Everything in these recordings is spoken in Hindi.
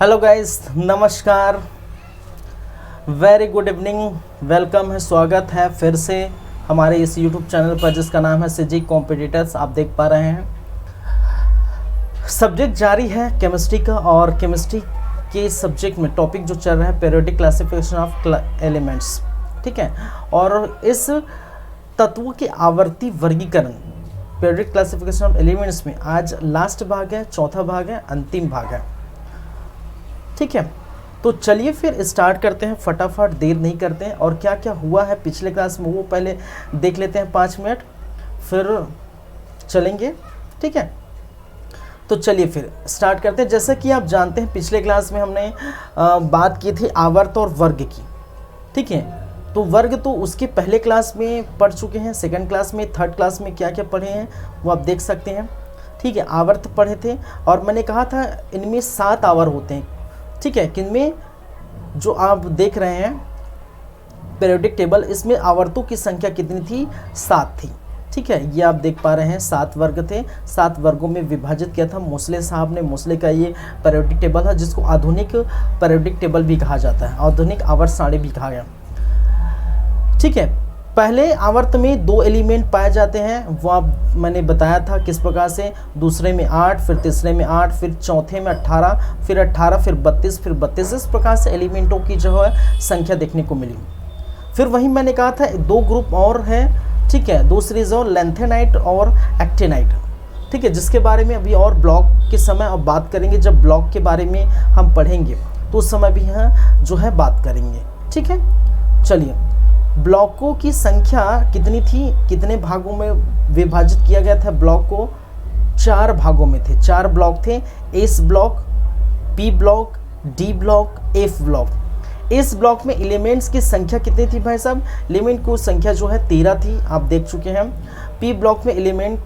हेलो गाइस, नमस्कार, वेरी गुड इवनिंग, वेलकम है, स्वागत है फिर से हमारे इस यूट्यूब चैनल पर जिसका नाम है सीजी कॉम्पिटिटर्स। आप देख पा रहे हैं सब्जेक्ट जारी है केमिस्ट्री का, और केमिस्ट्री के सब्जेक्ट में टॉपिक जो चल रहा है पीरियोडिक क्लासिफिकेशन ऑफ एलिमेंट्स, ठीक है। और इस तत्वों के आवर्ती वर्गीकरण पीरियोडिक क्लासिफिकेशन ऑफ एलिमेंट्स में आज लास्ट भाग है, चौथा भाग है, अंतिम भाग है, ठीक है। तो चलिए फिर स्टार्ट करते हैं, फटाफट देर नहीं करते हैं। और क्या क्या हुआ है पिछले क्लास में वो पहले देख लेते हैं 5 मिनट, फिर चलेंगे, ठीक है। तो चलिए फिर स्टार्ट करते हैं। जैसा कि आप जानते हैं पिछले क्लास में हमने बात की थी आवर्त और वर्ग की, ठीक है। तो वर्ग तो उसके पहले क्लास में पढ़ चुके हैं, सेकंड क्लास में, थर्ड क्लास में क्या क्या पढ़े हैं वो आप देख सकते हैं, ठीक है। आवर्त पढ़े थे और मैंने कहा था इनमें 7 आवर्त होते हैं, ठीक है। किनमें, जो आप देख रहे हैं पीरियोडिक टेबल, इसमें आवर्तों की संख्या कितनी थी? 7 थी, ठीक है। ये आप देख पा रहे हैं 7 वर्ग थे, 7 वर्गों में विभाजित किया था मोसले साहब ने। मोसले का ये पीरियोडिक टेबल है जिसको आधुनिक पीरियोडिक टेबल भी कहा जाता है, आधुनिक आवर्त सारणी भी कहा गया, ठीक है। पहले आवर्त में 2 एलिमेंट पाए जाते हैं, वो आप मैंने बताया था किस प्रकार से। दूसरे में 8, फिर तीसरे में 8, फिर चौथे में 18, फिर 18, फिर 32, फिर 32। इस प्रकार से एलिमेंटों की जो है संख्या देखने को मिली। फिर वहीं मैंने कहा था 2 ग्रुप और हैं, ठीक है। दूसरी जो लेंथेनाइट और एक्टिनाइट, ठीक है, जिसके बारे में अभी और ब्लॉक के समय अब बात करेंगे। जब ब्लॉक के बारे में हम पढ़ेंगे तो उस समय भी यहाँ जो है बात करेंगे, ठीक है। चलिए, ब्लॉकों की संख्या कितनी थी, कितने भागों में विभाजित किया गया था? ब्लॉक को 4 भागों में थे, 4 ब्लॉक थे। S block, P block, D block, F block. इस ब्लॉक में एलिमेंट्स की संख्या कितनी थी भाई साहब? एलिमेंट की संख्या जो है 13 थी, आप देख चुके हैं। पी ब्लॉक में एलिमेंट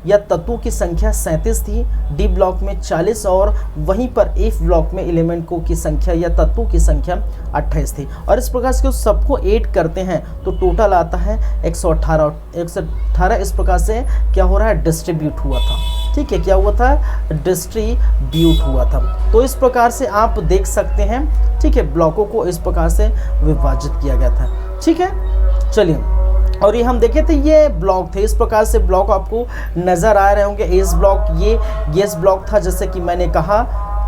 या तत्वों की संख्या 37 थी, डी ब्लॉक में 40, और वहीं पर एफ ब्लॉक में एलिमेंटों की संख्या या तत्वों की संख्या 28 थी। और इस प्रकार से सबको ऐड करते हैं तो टोटल आता है 118। 118 इस प्रकार से क्या हो रहा है? डिस्ट्रीब्यूट हुआ था, ठीक है। क्या हुआ था? डिस्ट्रीब्यूट हुआ था। तो इस प्रकार से आप देख सकते हैं, ठीक है, ब्लॉकों को इस प्रकार से विभाजित किया गया था, ठीक है। चलिए, और ये हम देखे थे ये ब्लॉक थे, इस प्रकार से ब्लॉक आपको नज़र आ रहे होंगे। एस ब्लॉक, ये एस ब्लॉक था जैसे कि मैंने कहा,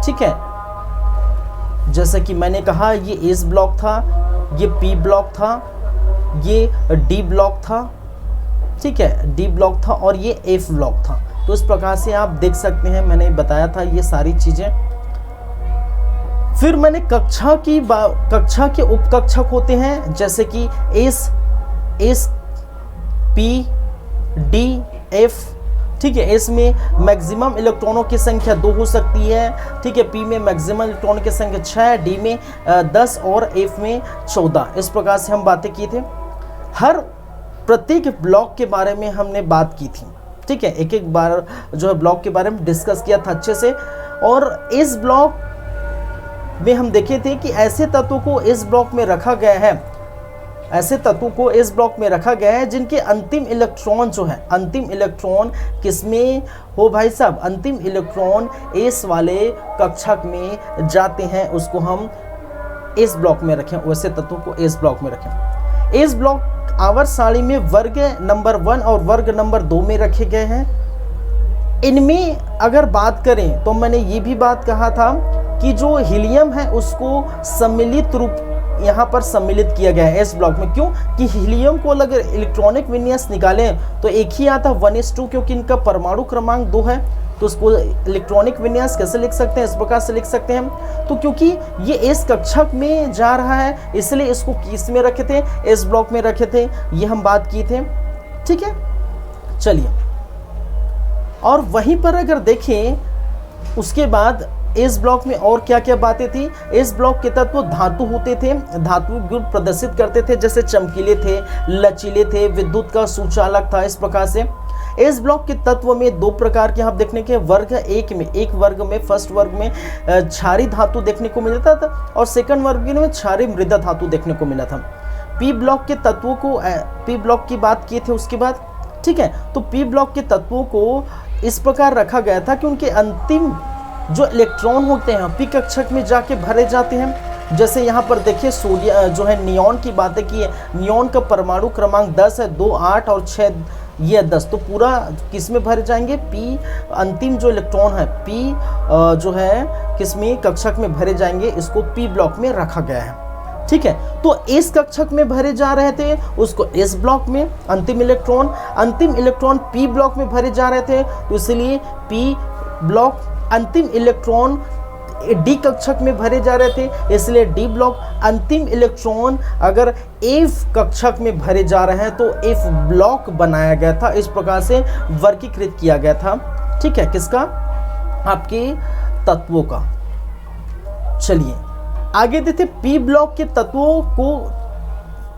ठीक है। जैसे कि मैंने कहा ये एस ब्लॉक था, ये पी ब्लॉक था, ये डी ब्लॉक था, ठीक है, डी ब्लॉक था, और ये एफ ब्लॉक था। तो इस प्रकार से आप देख सकते हैं, मैंने बताया था ये सारी चीज़ें। फिर मैंने कक्षा के उपकक्षक होते हैं, जैसे कि एस पी डी एफ, ठीक है। एस में मैक्सिमम इलेक्ट्रॉनों की संख्या 2 हो सकती है, ठीक है। पी में मैक्सिमम इलेक्ट्रॉनों की संख्या 6, डी में 10 और एफ में 14। इस प्रकार से हम बातें की थे। हर प्रत्येक ब्लॉक के बारे में हमने बात की थी, ठीक है। एक एक बार जो है ब्लॉक के बारे में डिस्कस किया था अच्छे से। और इस ब्लॉक में हम देखे थे कि ऐसे तत्वों को इस ब्लॉक में रखा गया है, ऐसे तत्वों को इस ब्लॉक में रखा गया है जिनके अंतिम इलेक्ट्रॉन जो है, अंतिम इलेक्ट्रॉन किसमें हो भाई साहब? अंतिम इलेक्ट्रॉन एस वाले कक्षक में जाते हैं, उसको हम एस ब्लॉक में रखें, वैसे तत्वों को एस ब्लॉक में रखें। एस ब्लॉक आवर्त सारणी में वर्ग नंबर 1 और वर्ग नंबर 2 में रखे गए हैं। इनमें अगर बात करें तो मैंने ये भी बात कहा था कि जो हीलियम है उसको सम्मिलित रूप यहाँ पर सम्मिलित किया गया है एस ब्लॉक में। क्यों? कि हीलियम को अगर इलेक्ट्रॉनिक विन्यास निकालें तो एक ही आता 1s2, क्योंकि इनका परमाणु क्रमांक 2 है। तो उसको इलेक्ट्रॉनिक विन्यास कैसे लिख सकते हैं? इस प्रकार से लिख सकते हैं। तो क्योंकि ये एस कक्षक में जा रहा है इसलिए इसको किस में रखे थे? एस ब्लॉक में रखे थे, ये हम बात की थे, ठीक है। चलिए, और वहीं पर अगर देखें उसके बाद इस ब्लॉक में और क्या क्या बातें थी? इस ब्लॉक के तत्व धातु होते थे, धातु गुण प्रदर्शित करते थे, जैसे चमकीले थे, लचीले थे, विद्युत का सुचालक था। इस प्रकार से इस ब्लॉक के तत्व में 2 प्रकार के आप देखने के वर्ग एक में, एक वर्ग में, फर्स्ट वर्ग में क्षारीय धातु देखने को मिलता था और सेकंड वर्ग में क्षारीय मृदा धातु देखने को मिला था। पी ब्लॉक के तत्वों को, पी ब्लॉक की बात किए थे उसके बाद, ठीक है। तो पी ब्लॉक के तत्वों को इस प्रकार रखा गया था कि उनके अंतिम जो इलेक्ट्रॉन होते हैं p कक्षक में जाके भरे जाते हैं। जैसे यहाँ पर देखिए सोडियम जो है नियॉन की बातें की है, नियॉन का परमाणु क्रमांक 10 है, 2 8 और 6 ये 10, तो पूरा किस में भरे जाएंगे, p अंतिम जो इलेक्ट्रॉन है p जो है किस में कक्षक में भरे जाएंगे, इसको p ब्लॉक में रखा गया है। ठीक है, तो इस कक्षक में भरे जा रहे थे उसको s ब्लॉक में, अंतिम इलेक्ट्रॉन p ब्लॉक में भरे जा रहे थे, तो इसलिए p ब्लॉक, अंतिम इलेक्ट्रॉन डी कक्षक में भरे जा रहे थे इसलिए डी ब्लॉक, अंतिम इलेक्ट्रॉन अगर एफ कक्षक में भरे जा रहे हैं तो एफ ब्लॉक बनाया गया था। इस प्रकार से वर्गीकृत किया गया था। ठीक है, किसका, आपके तत्वों का। चलिए आगे देखते पी ब्लॉक के तत्वों को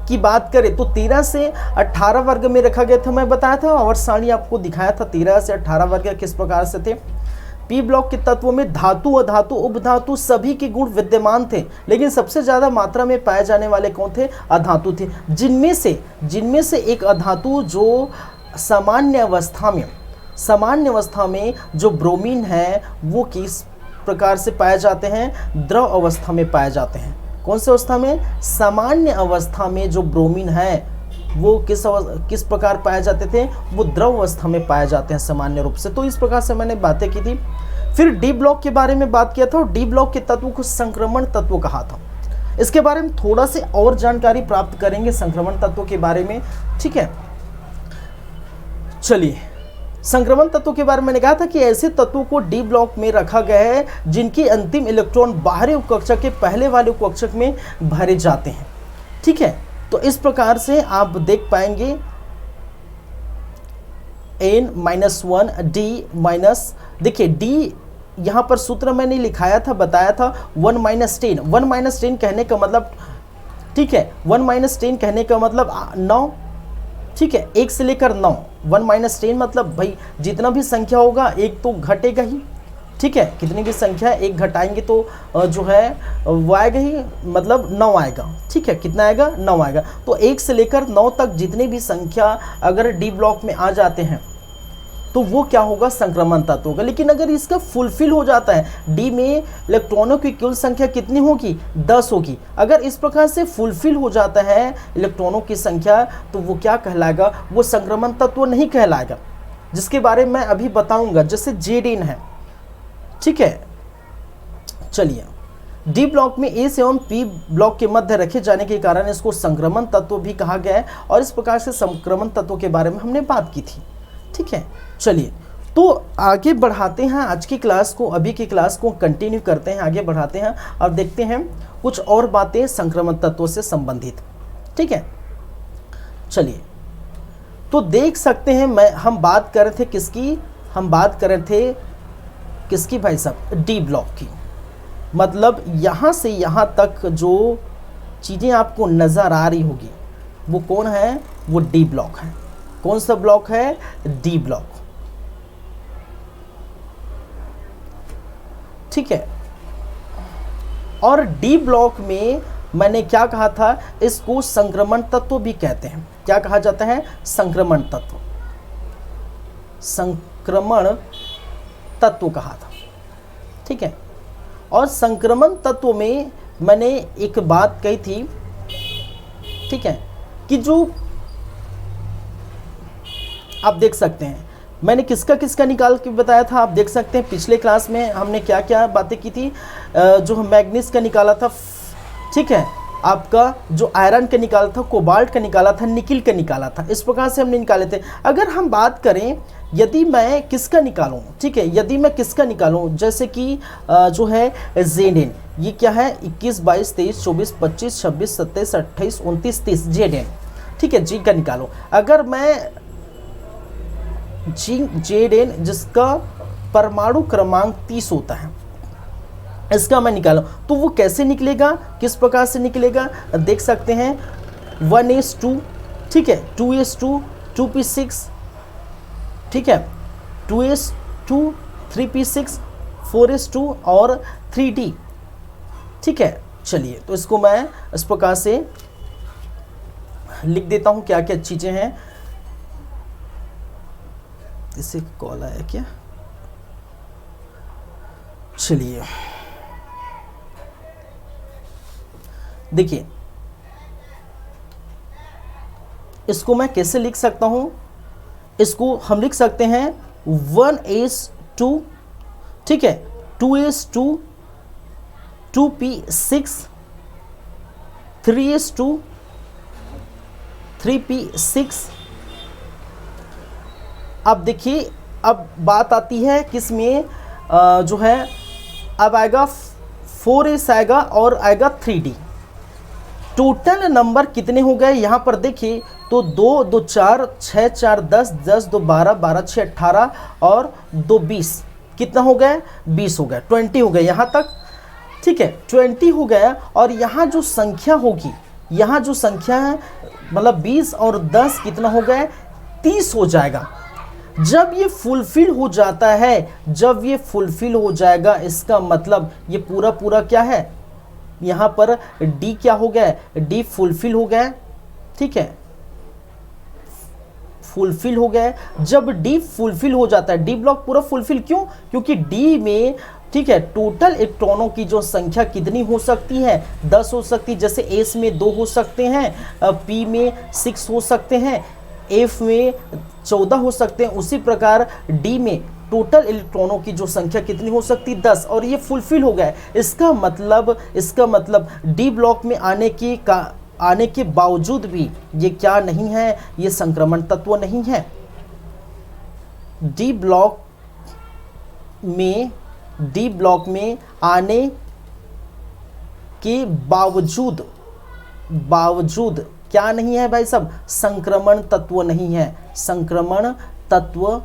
की बात करें तो 13 से 18 वर्ग में रखा गया था। मैं बताया था और सारणी आपको दिखाया था 13 से 18 वर्ग किस प्रकार से थे। पी ब्लॉक के तत्वों में धातु, अधातु, उपधातु सभी के गुण विद्यमान थे, लेकिन सबसे ज्यादा मात्रा में पाए जाने वाले कौन थे, अधातु थे। जिनमें से एक अधातु जो सामान्य अवस्था में जो ब्रोमीन है वो किस प्रकार से पाए जाते हैं, द्रव अवस्था में पाए जाते हैं। कौन सी अवस्था में, सामान्य अवस्था में जो ब्रोमीन है वो किस प्रकार पाए जाते थे, वो द्रव अवस्था में पाए जाते हैं सामान्य रूप से। तो इस प्रकार से मैंने बातें की थी। फिर डी ब्लॉक के बारे में बात किया था और डी ब्लॉक के तत्व को संक्रमण तत्व कहा था। इसके बारे में थोड़ा से और जानकारी प्राप्त करेंगे संक्रमण तत्व के बारे में। ठीक है, चलिए संक्रमण तत्व के बारे में मैंने कहा था कि ऐसे तत्वों को डी ब्लॉक में रखा गया है जिनकी अंतिम इलेक्ट्रॉन बाहरी उपकक्षक के पहले वाले उपकक्षक में भरे जाते हैं। ठीक है, तो इस प्रकार से आप देख पाएंगे n-1 d- देखिए d यहाँ पर सूत्र मैंने लिखाया था, बताया था 1-10। 1-10 कहने का मतलब, ठीक है, 1-10 कहने का मतलब 9। ठीक है, 1 से लेकर 9। 1-10 मतलब भाई जितना भी संख्या होगा एक तो घटेगा ही। ठीक है, कितनी भी संख्या एक घटाएंगे तो जो है वो आएगा ही, मतलब 9 आएगा। ठीक है, कितना आएगा, 9 आएगा। तो 1 से लेकर 9 तक जितनी भी संख्या अगर डी ब्लॉक में आ जाते हैं तो वो क्या होगा, संक्रमण तत्व होगा। लेकिन अगर इसका फुलफिल हो जाता है, डी में इलेक्ट्रॉनों की कुल संख्या कितनी होगी, 10 होगी। अगर इस प्रकार से फुलफिल हो जाता है इलेक्ट्रॉनों की संख्या तो वो क्या कहलाएगा, वो संक्रमण तत्व नहीं कहलाएगा, जिसके बारे में मैं अभी बताऊंगा। जैसे जेडेन है। ठीक है, चलिए डी ब्लॉक में ए एवं पी ब्लॉक के मध्य रखे जाने के कारण इसको संक्रमण तत्व भी कहा गया है और इस प्रकार से संक्रमण तत्वों के बारे में हमने बात की थी। ठीक है, चलिए तो आगे बढ़ाते हैं आज की क्लास को, अभी की क्लास को कंटिन्यू करते हैं, आगे बढ़ाते हैं और देखते हैं कुछ और बातें संक्रमण तत्वों से संबंधित। ठीक है, चलिए तो देख सकते हैं हम बात कर रहे थे किसकी, हम बात कर रहे थे किसकी भाई साहब, डी ब्लॉक की। मतलब यहाँ से यहाँ तक जो चीज़ें आपको नज़र आ रही होगी वो कौन है, वो डी ब्लॉक है। कौन सा ब्लॉक है, डी ब्लॉक। ठीक है, और डी ब्लॉक में मैंने क्या कहा था, इसको संक्रमण तत्व भी कहते हैं। क्या कहा जाता है, संक्रमण तत्व, संक्रमण तत्व कहा था। ठीक है, और संक्रमण तत्व में मैंने एक बात कही थी, ठीक है, कि जो आप देख सकते हैं मैंने किसका किसका निकाल के बताया था। आप देख सकते हैं पिछले क्लास में हमने क्या क्या बातें की थी। जो मैग्नीज का निकाला था, ठीक है, आपका जो आयरन का निकाला था, कोबाल्ट का निकाला था, निकिल का निकाला था। इस प्रकार से हमने निकाले थे। अगर हम बात करें यदि मैं किसका निकालूं, ठीक है, यदि मैं किसका निकालूं, जैसे कि जो है जेडेन, ये क्या है, 21, 22, 23, 24, 25, 26, 27, 28, 29, 30 जेडेन। ठीक है, जी का निकालो। अगर मैं जेडेन जिसका परमाणु क्रमांक 30 होता है, इसका मैं निकालूं तो वो कैसे निकलेगा, किस प्रकार से निकलेगा, देख सकते हैं 1s2, ठीक है, 2s2, 2p6, ठीक है, 2s2, 3p6, 4s2 और 3d। ठीक है, चलिए तो इसको मैं इस प्रकार से लिख देता हूं क्या क्या चीजें हैं। इसे कॉल आया क्या, चलिए देखिए, इसको मैं कैसे लिख सकता हूं, इसको हम लिख सकते हैं 1s2, ठीक है, 2s2, 2p6, 3s2, 3p6। अब देखिए, अब बात आती है किस में, जो है अब आएगा 4s आएगा और आएगा 3d। टोटल नंबर कितने हो गए यहाँ पर देखिए, तो 2 2 4 6 4 10 10 2 12 12 6 18 और 2 20, कितना हो गया, 20 हो गया, 20 हो गया यहाँ तक, ठीक है, 20 हो गया। और यहाँ जो संख्या होगी, यहाँ जो संख्या है मतलब 20 और 10 कितना हो गया, 30 हो जाएगा। जब ये फुलफिल हो जाता है, जब ये फुलफिल हो जाएगा, इसका मतलब ये पूरा पूरा क्या है, यहाँ पर डी क्या हो गया, डी फुलफिल हो गया, ठीक है, फुलफिल हो गया। जब डी फुलफिल हो जाता है, डी ब्लॉक पूरा फुलफिल, क्यों, क्योंकि डी में, ठीक है, टोटल इलेक्ट्रॉनों की जो संख्या कितनी हो सकती है, 10 हो सकती है। जैसे एस में 2 हो सकते हैं, पी में 6 हो सकते हैं, एफ में 14 हो सकते हैं। उसी प्रकार डी में टोटल इलेक्ट्रॉनों की जो संख्या कितनी हो सकती है, 10, और ये फुलफिल हो गया है। इसका मतलब डी ब्लॉक में आने के बावजूद भी ये क्या नहीं है, ये संक्रमण तत्व नहीं है। डी ब्लॉक में आने के बावजूद क्या नहीं है भाई साहब, संक्रमण तत्व नहीं है, संक्रमण तत्व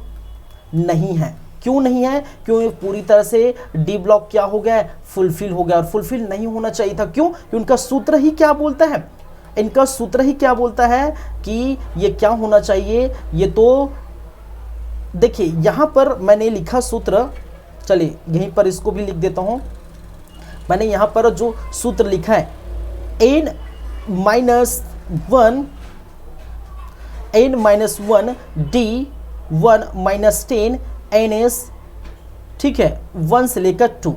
नहीं है। क्यों नहीं है, क्यों पूरी तरह से डी ब्लॉक क्या हो गया, फुलफिल हो गया, और फुलफिल नहीं होना चाहिए था। क्यों, क्योंकि उनका सूत्र ही क्या बोलता है, इनका सूत्र ही क्या बोलता है कि ये क्या होना चाहिए। ये तो देखिए यहाँ पर मैंने लिखा सूत्र, चलिए यहीं पर इसको भी लिख देता हूँ। मैंने यहाँ पर जो सूत्र लिखा है, n minus 1 d 1 minus 10 ns, ठीक है, 1 से लेकर 2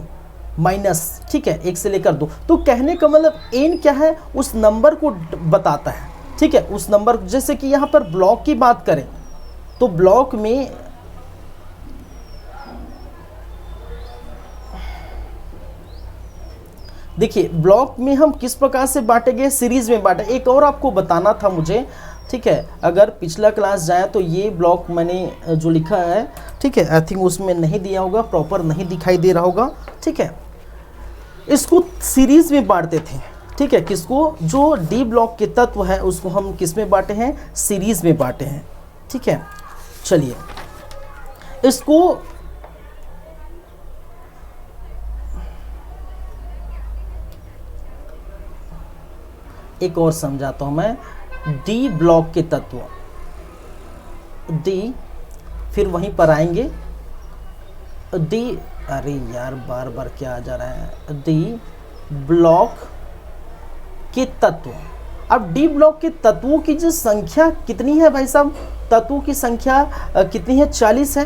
माइनस, ठीक है, 1 से लेकर 2। तो कहने का मतलब n क्या है, उस नंबर को बताता है, ठीक है, उस नंबर। जैसे कि यहाँ पर ब्लॉक की बात करें तो ब्लॉक में देखिए, ब्लॉक में हम किस प्रकार से बांटेंगे, सीरीज में बांटे। एक और आपको बताना था मुझे, ठीक है, अगर पिछला क्लास जाए तो ये ब्लॉक मैंने जो लिखा है, ठीक है, आई थिंक उसमें नहीं दिया होगा, प्रॉपर नहीं दिखाई दे रहा होगा, ठीक है। इसको सीरीज में बांटते थे, ठीक है, किसको, जो डी ब्लॉक के तत्व है उसको हम किस में बांटे हैं, सीरीज में बांटे हैं, ठीक है। चलिए इसको एक और समझाता हूं मैं। डी ब्लॉक के तत्व, डी, फिर वहीं पर आएंगे डी, अरे यार बार बार क्या आ जा रहा है, डी ब्लॉक के तत्व। अब डी ब्लॉक के तत्वों की जो संख्या कितनी है भाई साहब, तत्वों की संख्या कितनी है, 40 है।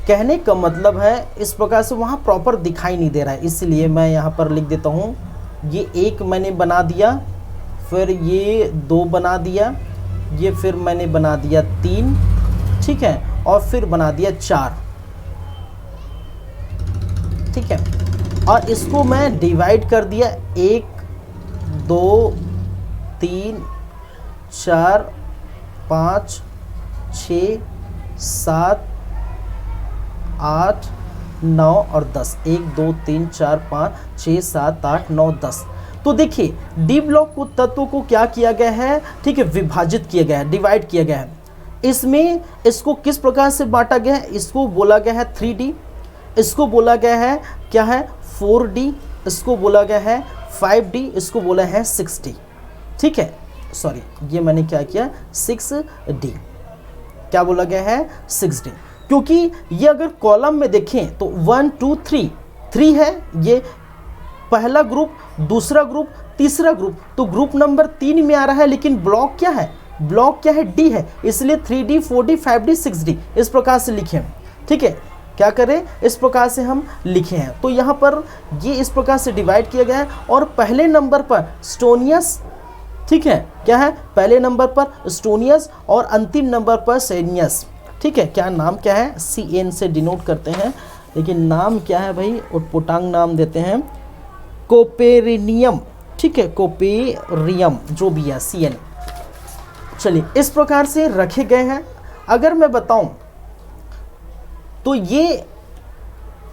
कहने का मतलब है इस प्रकार से वहाँ प्रॉपर दिखाई नहीं दे रहा है, इसलिए मैं यहाँ पर लिख देता हूँ। ये 1 मैंने बना दिया, फिर ये 2 बना दिया, ये फिर मैंने बना दिया 3, ठीक है, और फिर बना दिया 4, ठीक है। और इसको मैं डिवाइड कर दिया 1 2 3 4 5 6 7 8 9 और 10, 1 2 3 4 5 6 7 8 9 10। तो देखिए डी ब्लॉक को तत्वों को क्या किया गया है, ठीक है, विभाजित किया गया है, डिवाइड किया गया है। इसमें इसको किस प्रकार से बांटा गया है, इसको बोला गया है 3D, इसको बोला गया है क्या है 4D, इसको बोला गया है 5D, इसको बोला है 6D, ठीक है, सॉरी ये मैंने क्या किया 6D, क्या बोला गया है 6D। क्योंकि ये अगर कॉलम में देखें तो 1 2 3 है, ये पहला ग्रुप, दूसरा ग्रुप, तीसरा ग्रुप, तो ग्रुप नंबर 3 में आ रहा है। लेकिन ब्लॉक क्या है, ब्लॉक क्या है, डी है, इसलिए 3D 4D 5D 6D इस प्रकार से लिखें, ठीक है। क्या करें, इस प्रकार से हम लिखे हैं। तो यहाँ पर ये इस प्रकार से डिवाइड किया गया है और पहले नंबर पर स्टोनियस, ठीक है, क्या है, पहले नंबर पर स्टोनियस और अंतिम नंबर पर सेनियस, ठीक है। क्या नाम क्या है, CN से डिनोट करते हैं, लेकिन नाम क्या है भाई, उटपुटांग नाम देते हैं, कोपेरिनियम, ठीक है, कोपेरियम जो भी है, CN। चलिए इस प्रकार से रखे गए हैं। अगर मैं बताऊं तो ये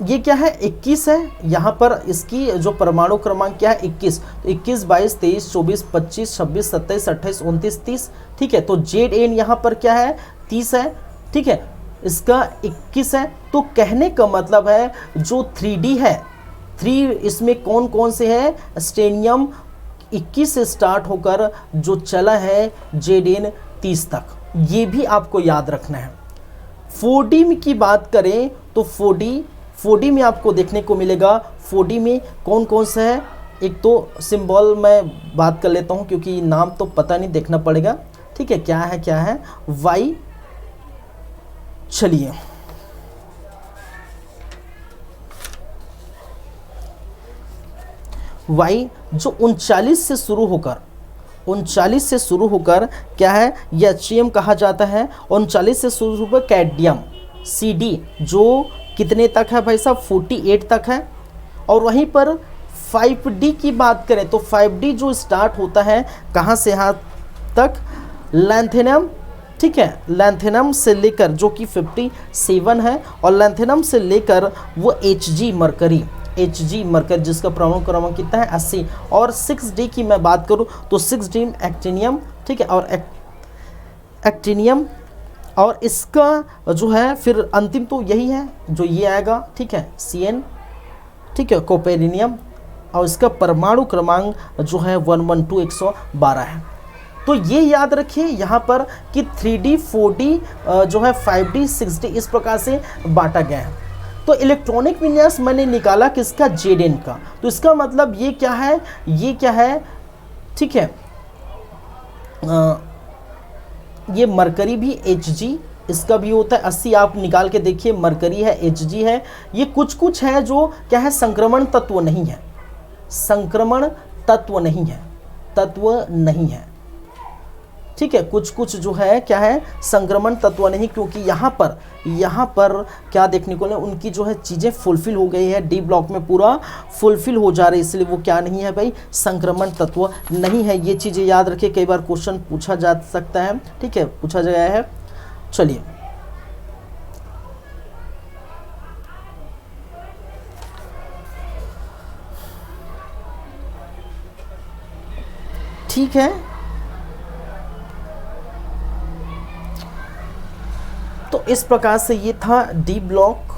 क्या है, 21 है। यहाँ पर इसकी जो परमाणु क्रमांक क्या है, 21। तो 21, 22, 23, 24, 25, 26, 27, 28, 29, 30, ठीक है। तो ZN यहाँ पर क्या है, 30 है, ठीक है, इसका 21 है। तो कहने का मतलब है जो 3D है, 3 इसमें कौन कौन से हैं, स्टेनियम 21 से स्टार्ट होकर जो चला है ZN 30 तक, ये भी आपको याद रखना है। 4D में की बात करें तो 4D में आपको देखने को मिलेगा, 4D में कौन कौन सा है। एक तो सिंबल मैं बात कर लेता हूँ क्योंकि नाम तो पता नहीं, देखना पड़ेगा, ठीक है, क्या है Y। चलिए Y जो 39 से शुरू होकर क्या है, ये HCl कहा जाता है। 39 से शुरू होकर कैडमियम, CD जो कितने तक है भाई साहब, 48 तक है। और वहीं पर 5D की बात करें तो 5D जो स्टार्ट होता है कहाँ से यहाँ तक, लैंथेनम, ठीक है, लैंथेनम से लेकर जो कि 57 है, और लैंथेनम से लेकर वो Hg मरकरी जिसका परमाणु क्रमांक कितना है, 80। और 6D की मैं बात करूं तो 6D एक्टिनियम, ठीक है, और एक्टिनियम, और इसका जो है फिर अंतिम तो यही है जो ये आएगा, ठीक है, CN, ठीक है, कोपेरिनियम, और इसका परमाणु क्रमांक जो है 112 112 है। तो ये याद रखिए यहाँ पर कि 3D 4D जो है 5D 6D इस प्रकार से बांटा गया है। तो इलेक्ट्रॉनिक विन्यास मैंने निकाला किसका, ZN का। तो इसका मतलब ये क्या है, ठीक है, ये मरकरी भी Hg इसका भी होता है, 80 आप निकाल के देखिए, मरकरी है, Hg है। ये कुछ है जो क्या है, संक्रमण तत्व नहीं है, ठीक है, कुछ जो है क्या है, संक्रमण तत्व नहीं, क्योंकि यहाँ पर क्या देखने को, उनकी जो है चीज़ें फुलफिल हो गई है, D ब्लॉक में पूरा फुलफिल हो जा रही है, इसलिए वो क्या नहीं है भाई, संक्रमण तत्व नहीं है। ये चीज़ें याद रखिए, कई बार क्वेश्चन पूछा जा सकता है, ठीक है, पूछा गया है। चलिए ठीक है, तो इस प्रकार से ये था D ब्लॉक,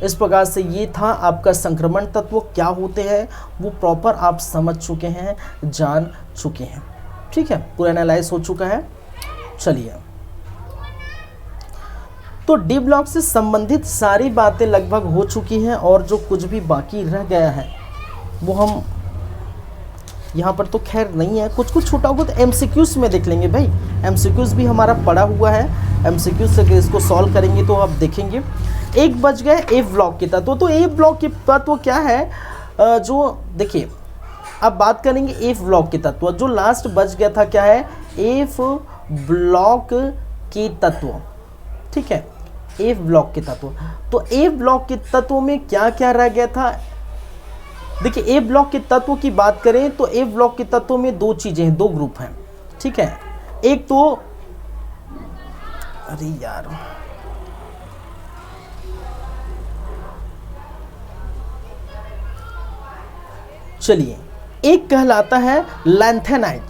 इस प्रकार से ये था आपका संक्रमण तत्व क्या होते हैं, वो प्रॉपर आप समझ चुके हैं, जान चुके हैं, ठीक है, पूरा एनालाइज हो चुका है। चलिए तो D ब्लॉक से संबंधित सारी बातें लगभग हो चुकी हैं, और जो कुछ भी बाकी रह गया है वो हम यहाँ पर तो खैर नहीं है, कुछ छोटा होगा तो MCQs में देख लेंगे भाई, MCQs भी हमारा पड़ा हुआ है, MCQs से इसको सॉल्व करेंगे तो आप देखेंगे। एक बच गए F ब्लॉक के तत्व। तो F ब्लॉक के तत्व क्या है, जो देखिए अब बात करेंगे F ब्लॉक के तत्व। जो लास्ट बच गया था क्या है, F ब्लॉक के तत्व, ठीक है, F ब्लॉक के तत्व। तो F ब्लॉक के तत्वों में क्या क्या रह गया था, देखिए ए ब्लॉक के तत्व की बात करें तो ए ब्लॉक के तत्वों में दो चीजें हैं, दो ग्रुप हैं, ठीक है। एक तो अरे यार चलिए, एक कहलाता है लैंथेनाइट,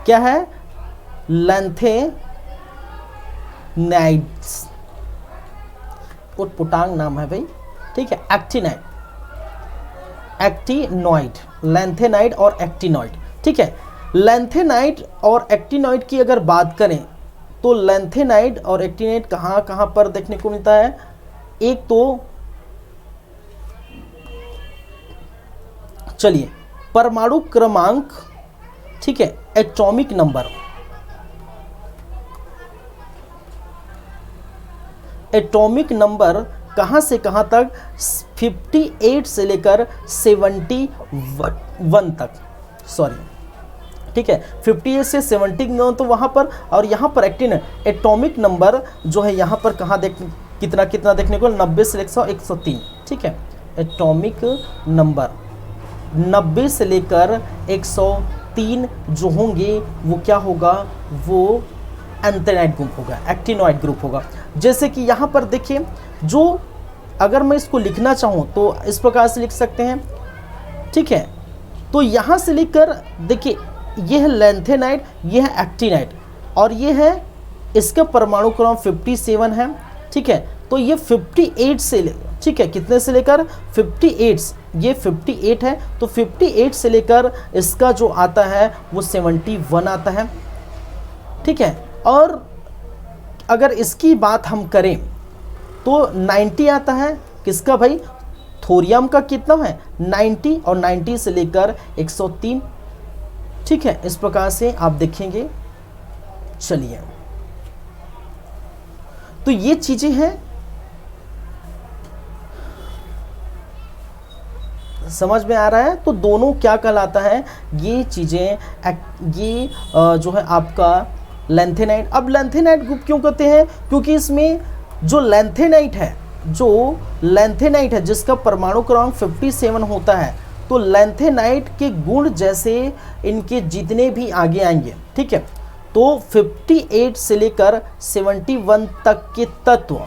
क्या है, लैंथेनाइट्स, उटपुटांग नाम है भाई, ठीक है। एक्टिनॉइड, लैंथेनाइट और एक्टिनॉइड, ठीक है। लैंथेनाइट और एक्टिनॉइड की अगर बात करें तो लैंथेनाइट और एक्टिनॉइड कहाँ कहाँ पर देखने को मिलता है, एक तो चलिए परमाणु क्रमांक, ठीक है, एटॉमिक नंबर, एटॉमिक नंबर कहाँ से कहाँ तक, 58 से लेकर 71 तक, सॉरी, ठीक है, 58 से 71 तो वहाँ पर, और यहाँ पर 18 एटॉमिक नंबर जो है यहाँ पर कहाँ कितना कितना देखने को, 90 से 103, ठीक है। एटॉमिक नंबर 90 से लेकर 103 जो होंगे वो क्या होगा, वो एंथेनाइड ग्रुप होगा, एक्टिनोइड ग्रुप होगा। जैसे कि यहाँ पर देखिए, जो अगर मैं इसको लिखना चाहूँ तो इस प्रकार से लिख सकते हैं, ठीक है। तो यहाँ से लेकर देखिए, ये है लैंथेनाइड, ये है एक्टिनाइड, और ये है, इसका परमाणु क्रम 57 है, ठीक है। तो ये 58 से ठीक है, कितने से लेकर 58, ये 58 है, तो 58 से लेकर इसका जो आता है वो 71 आता है, ठीक है। और अगर इसकी बात हम करें तो 90 आता है, किसका भाई, थोरियम का कितना है 90, और 90 से लेकर 103, ठीक है। इस प्रकार से आप देखेंगे। चलिए, तो ये चीजें हैं, समझ में आ रहा है। तो दोनों क्या कहलाता है, ये चीजें, ये जो है आपका लैंथेनाइड। अब लैंथेनाइड ग्रुप क्यों कहते हैं, क्योंकि इसमें जो लैंथेनाइड है जिसका परमाणु क्रमांक 57 होता है, तो लैंथेनाइड के गुण जैसे इनके जितने भी आगे आएंगे, ठीक है। तो 58 से लेकर 71 तक के तत्व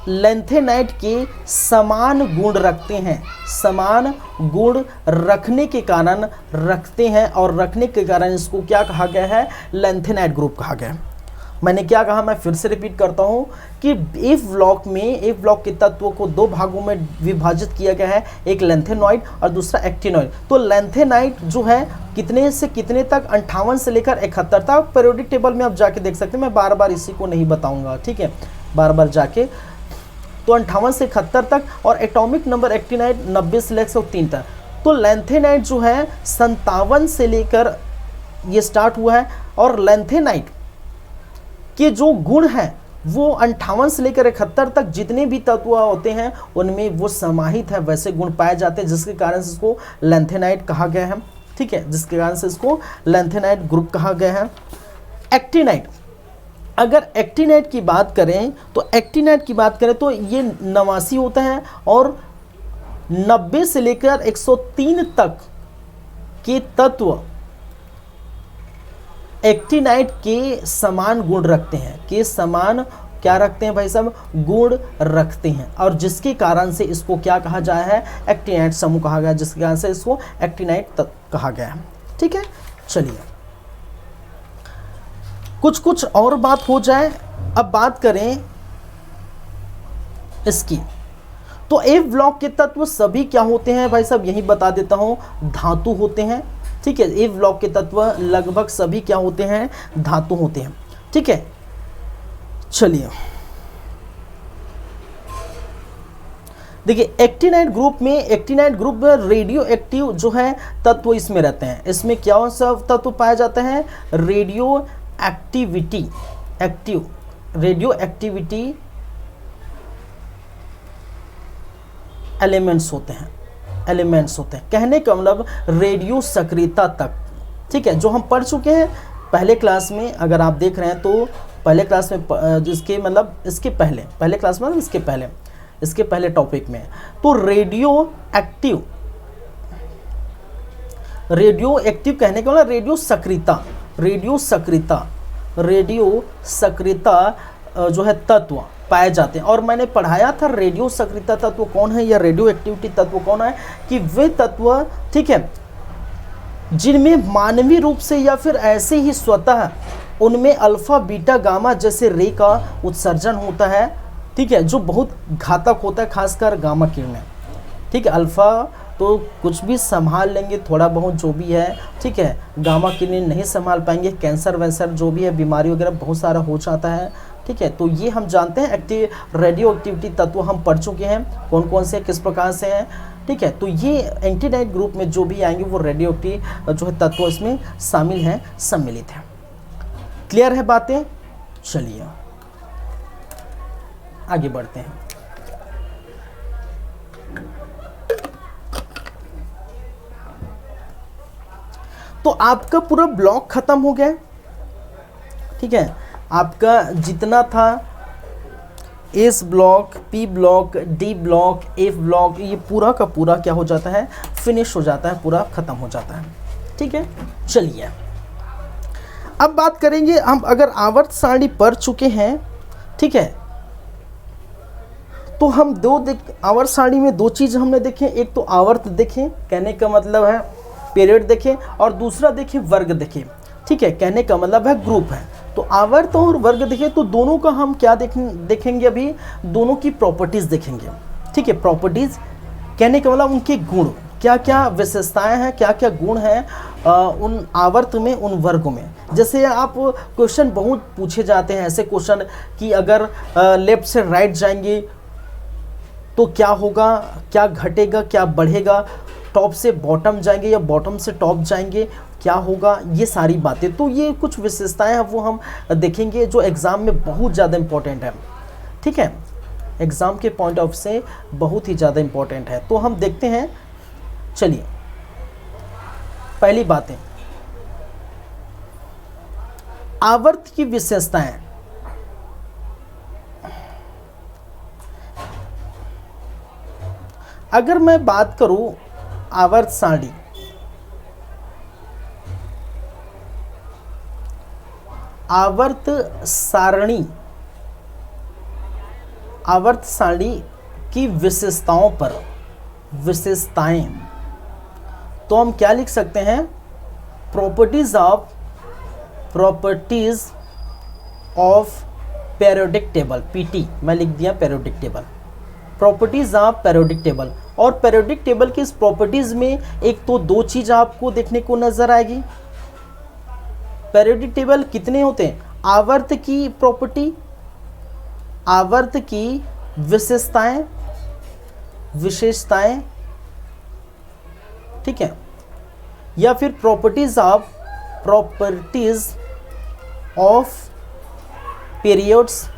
लैंथेनाइड के समान गुण रखते हैं, समान गुण रखने के कारण रखते हैं, और रखने के कारण इसको क्या कहा गया है, लैंथेनाइड ग्रुप कहा गया है। मैंने क्या कहा, मैं फिर से रिपीट करता हूं कि एक ब्लॉक के तत्वों को दो भागों में विभाजित किया गया है, एक लैंथेनॉइड और दूसरा एक्टिनॉइड। तो लैंथेनाइड जो है कितने से कितने तक, 58 से लेकर 71 तक। पीरियोडिक टेबल में आप जाके देख सकते हैं, मैं बार बार इसी को नहीं बताऊंगा, ठीक है, बार बार जाके। तो 58 से 71 तक, और एटॉमिक नंबर एक्टिनाइड 90 से 103 तक। तो लैंथेनाइड जो है 57 से लेकर ये स्टार्ट हुआ है, और लैंथेनाइड के जो गुण हैं वो 58 से लेकर 71 तक जितने भी तत्व होते हैं उनमें वो समाहित है, वैसे गुण पाए जाते हैं, जिसके कारण से इसको लैंथेनाइड कहा गया है, ठीक है, जिसके कारण से इसको लैंथेनाइड ग्रुप कहा गया है। एक्टिनाइड, अगर एक्टिनाइड की बात करें तो ये 89 होता है, और 90 से लेकर 103 तक के तत्व एक्टिनाइड के समान गुण रखते हैं, के समान क्या रखते हैं भाई साहब, गुण रखते हैं, और जिसके कारण से इसको क्या कहा जाए है, एक्टिनाइड समूह कहा गया, जिसके कारण से इसको एक्टिनाइड कहा गया है, ठीक है। चलिए, कुछ और बात हो जाए। अब बात करें इसकी, तो ए ब्लॉक के तत्व सभी क्या होते हैं भाई साहब, यही बता देता हूं, धातु होते हैं, ठीक है। ए ब्लॉक के तत्व लगभग सभी क्या होते हैं, धातु होते हैं, ठीक है। चलिए, देखिए एक्टिनाइड ग्रुप में रेडियो एक्टिव जो है तत्व इसमें रहते हैं। इसमें क्या सा तत्व पाया जाता है, रेडियो एक्टिविटी एलिमेंट्स होते हैं, कहने का मतलब रेडियो सक्रियता तक, ठीक है, जो हम पढ़ चुके हैं पहले क्लास में। अगर आप देख रहे हैं तो पहले क्लास में, जिसके मतलब इसके पहले टॉपिक में, तो रेडियो एक्टिव कहने का मतलब रेडियो सक्रियता जो है तत्व पाए जाते हैं। और मैंने पढ़ाया था रेडियो सक्रियता तत्व कौन है या रेडियो एक्टिविटी तत्व कौन है, कि वे तत्व, ठीक है, जिनमें मानवीय रूप से या फिर ऐसे ही स्वतः उनमें अल्फा बीटा गामा जैसे रे का उत्सर्जन होता है, ठीक है, जो बहुत घातक होता है, खासकर गामा किरणें, ठीक है। अल्फा तो कुछ भी संभाल लेंगे थोड़ा बहुत जो भी है, ठीक है, गामा किरणें नहीं संभाल पाएंगे, कैंसर वैंसर जो भी है, बीमारी वगैरह बहुत सारा हो जाता है, ठीक है। तो ये हम जानते हैं, रेडियो एक्टिविटी तत्व हम पढ़ चुके हैं, कौन कौन से किस प्रकार से हैं, ठीक है। तो ये एक्टिनाइड ग्रुप में जो भी आएंगे वो रेडियो एक्टिव जो है तत्व इसमें शामिल हैं, सम्मिलित हैं। क्लियर है बातें? चलिए, आगे बढ़ते हैं। तो आपका पूरा ब्लॉक खत्म हो गया, ठीक है। आपका जितना था S block, P block, D block, F block, ये पूरा का पूरा क्या हो जाता है, फिनिश हो जाता है, पूरा खत्म हो जाता है, ठीक है। चलिए अब बात करेंगे हम, अगर आवर्त सारणी पढ़ चुके हैं, ठीक है, तो हम आवर्त सारणी में दो चीज़ हमने देखे, एक तो आवर्त देखें, कहने का मतलब है पीरियड देखें, और दूसरा देखें वर्ग देखें, ठीक है, कहने का मतलब है ग्रुप है। तो आवर्त और वर्ग देखें तो दोनों का हम क्या देखेंगे, अभी दोनों की प्रॉपर्टीज़ देखेंगे, ठीक है। प्रॉपर्टीज़ कहने का मतलब उनके गुण, क्या क्या विशेषताएं हैं, क्या क्या गुण हैं उन आवर्त में, उन वर्गों में। जैसे आप क्वेश्चन बहुत पूछे जाते हैं ऐसे क्वेश्चन कि अगर लेफ्ट से राइट जाएंगे तो क्या होगा, क्या घटेगा, क्या बढ़ेगा, टॉप से बॉटम जाएंगे या बॉटम से टॉप जाएंगे, क्या होगा, ये सारी बातें। तो ये कुछ विशेषताएं हैं वो हम देखेंगे जो एग्ज़ाम में बहुत ज़्यादा इम्पोर्टेंट है, ठीक है, एग्ज़ाम के पॉइंट ऑफ से बहुत ही ज़्यादा इम्पोर्टेंट है। तो हम देखते हैं, चलिए पहली बातें, आवर्त की विशेषताएं। अगर मैं बात करूं आवर्त सारणी, आवर्त सारणी की विशेषताओं पर, विशेषताएं, तो हम क्या लिख सकते हैं, properties of periodic table, PT मैं लिख दिया periodic table, properties of periodic table. और पीरियोडिक टेबल की इस प्रॉपर्टीज में एक तो दो चीज आपको देखने को नजर आएगी। पीरियोडिक टेबल कितने होते हैं, आवर्त की प्रॉपर्टी, आवर्त की विशेषताएं, ठीक है, या फिर प्रॉपर्टीज ऑफ पीरियड्स,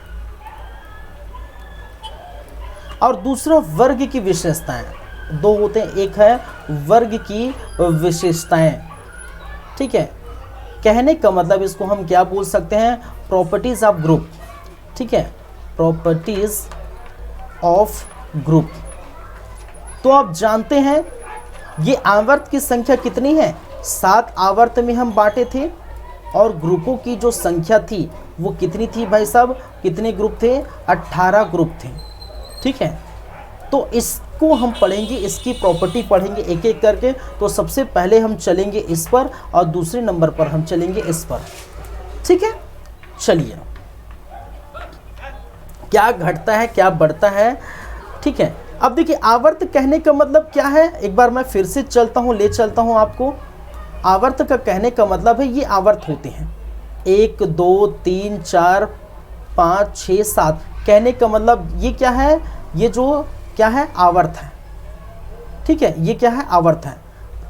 और दूसरा वर्ग की विशेषताएं। दो होते हैं, एक है वर्ग की विशेषताएं, ठीक है, कहने का मतलब इसको हम क्या बोल सकते हैं, प्रॉपर्टीज ऑफ ग्रुप, ठीक है, प्रॉपर्टीज ऑफ ग्रुप। तो आप जानते हैं ये आवर्त की संख्या कितनी है, 7 आवर्त में हम बांटे थे, और ग्रुपों की जो संख्या थी वो कितनी थी भाई साहब, कितने ग्रुप थे, 18 ग्रुप थे, ठीक है। तो इसको हम पढ़ेंगे, इसकी प्रॉपर्टी पढ़ेंगे एक एक करके। तो सबसे पहले हम चलेंगे इस पर और दूसरे नंबर पर हम चलेंगे इस पर, ठीक है। चलिए क्या घटता है, क्या बढ़ता है, ठीक है। अब देखिए आवर्त कहने का मतलब क्या है, एक बार मैं फिर से ले चलता हूं आपको। आवर्त का कहने का मतलब है ये आवर्त होते हैं 1 2 3 4 5 6 7, कहने का मतलब ये क्या है, ये जो क्या है आवर्त है, ठीक है, ये क्या है आवर्त है।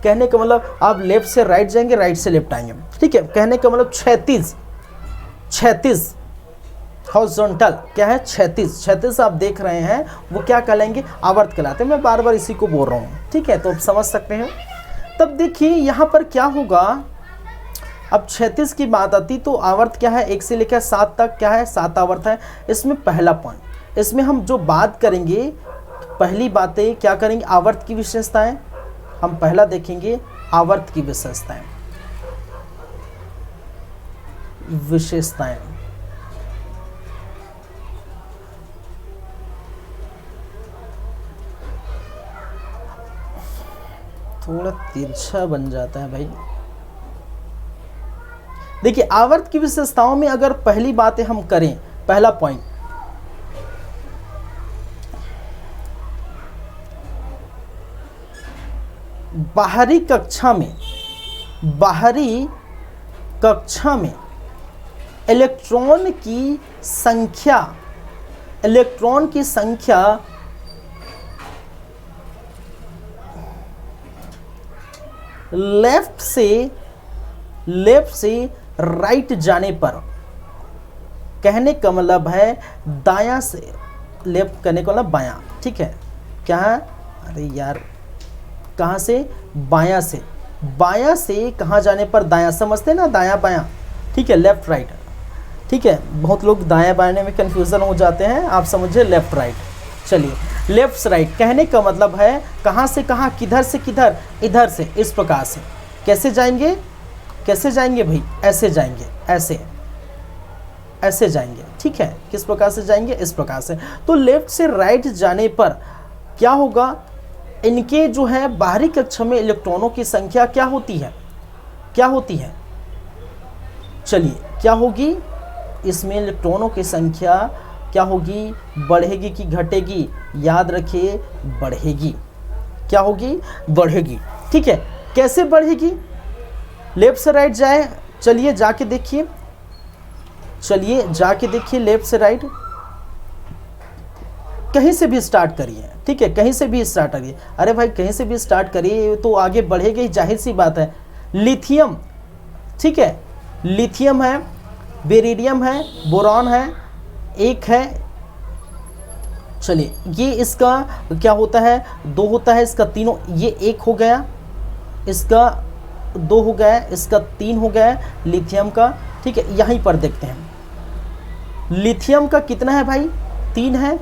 कहने का मतलब आप लेफ्ट से राइट जाएंगे, राइट से लेफ्ट आएंगे, ठीक है। कहने का मतलब 36 हॉरिजॉन्टल क्या है, 36 आप देख रहे हैं वो क्या कहलाएंगे, आवर्त कहलाते हैं। मैं बार बार इसी को बोल रहा हूँ, ठीक है, तो आप समझ सकते हैं। तब देखिए यहाँ पर क्या होगा, अब 36 की बात आती तो आवर्त क्या है, 1 से लेकर 7 तक क्या है, 7 आवर्त है। इसमें पहला पॉइंट, इसमें हम जो बात करेंगे, पहली बातें क्या करेंगे, आवर्त की विशेषताएं। हम पहला देखेंगे आवर्त की विशेषताएं। थोड़ा तिरछा बन जाता है भाई। देखिए आवर्त की विशेषताओं में अगर पहली बातें हम करें, पहला पॉइंट, बाहरी कक्षा में इलेक्ट्रॉन की संख्या लेफ्ट से राइट जाने पर, कहने का मतलब है दायां से लेफ्ट करने का मतलब बायां, ठीक है। क्या है, अरे यार कहाँ से, बायां से, बायां से कहाँ जाने पर दायां, समझते हैं ना, दायां बायां, ठीक है, लेफ्ट राइट, ठीक है। बहुत लोग दायां बायां में कन्फ्यूज़न हो जाते हैं, आप समझिए लेफ्ट राइट। चलिए, लेफ्ट से राइट कहने का मतलब है कहाँ से कहाँ, किधर से किधर, इधर से, इस प्रकार से। कैसे जाएंगे, कैसे जाएंगे भाई, ऐसे जाएंगे, ऐसे ऐसे जाएंगे, ठीक है। किस प्रकार से जाएंगे, इस प्रकार से। तो लेफ्ट से राइट जाने पर क्या होगा, इनके जो है बाहरी कक्षा में इलेक्ट्रॉनों की संख्या क्या होती है, क्या होती है, चलिए क्या होगी, इसमें इलेक्ट्रॉनों की संख्या क्या होगी, बढ़ेगी कि घटेगी, याद रखिए बढ़ेगी, क्या होगी, बढ़ेगी, ठीक है। कैसे बढ़ेगी, लेफ्ट से राइट जाए, चलिए जाके देखिए, चलिए जाके देखिए, लेफ्ट से राइट कहीं से भी स्टार्ट करिए, ठीक है, कहीं से भी स्टार्ट करिए। अरे भाई कहीं से भी स्टार्ट करिए तो आगे बढ़ेगा ही, जाहिर सी बात है। लिथियम, ठीक है, लिथियम है, बेरिलियम है, बोरॉन है, एक है, चलिए ये इसका क्या होता है, दो होता है, इसका तीनों, ये एक हो गया, इसका दो हो गया, इसका तीन हो गया लिथियम का, ठीक है। यहीं पर देखते हैं लिथियम का कितना है भाई, तीन है,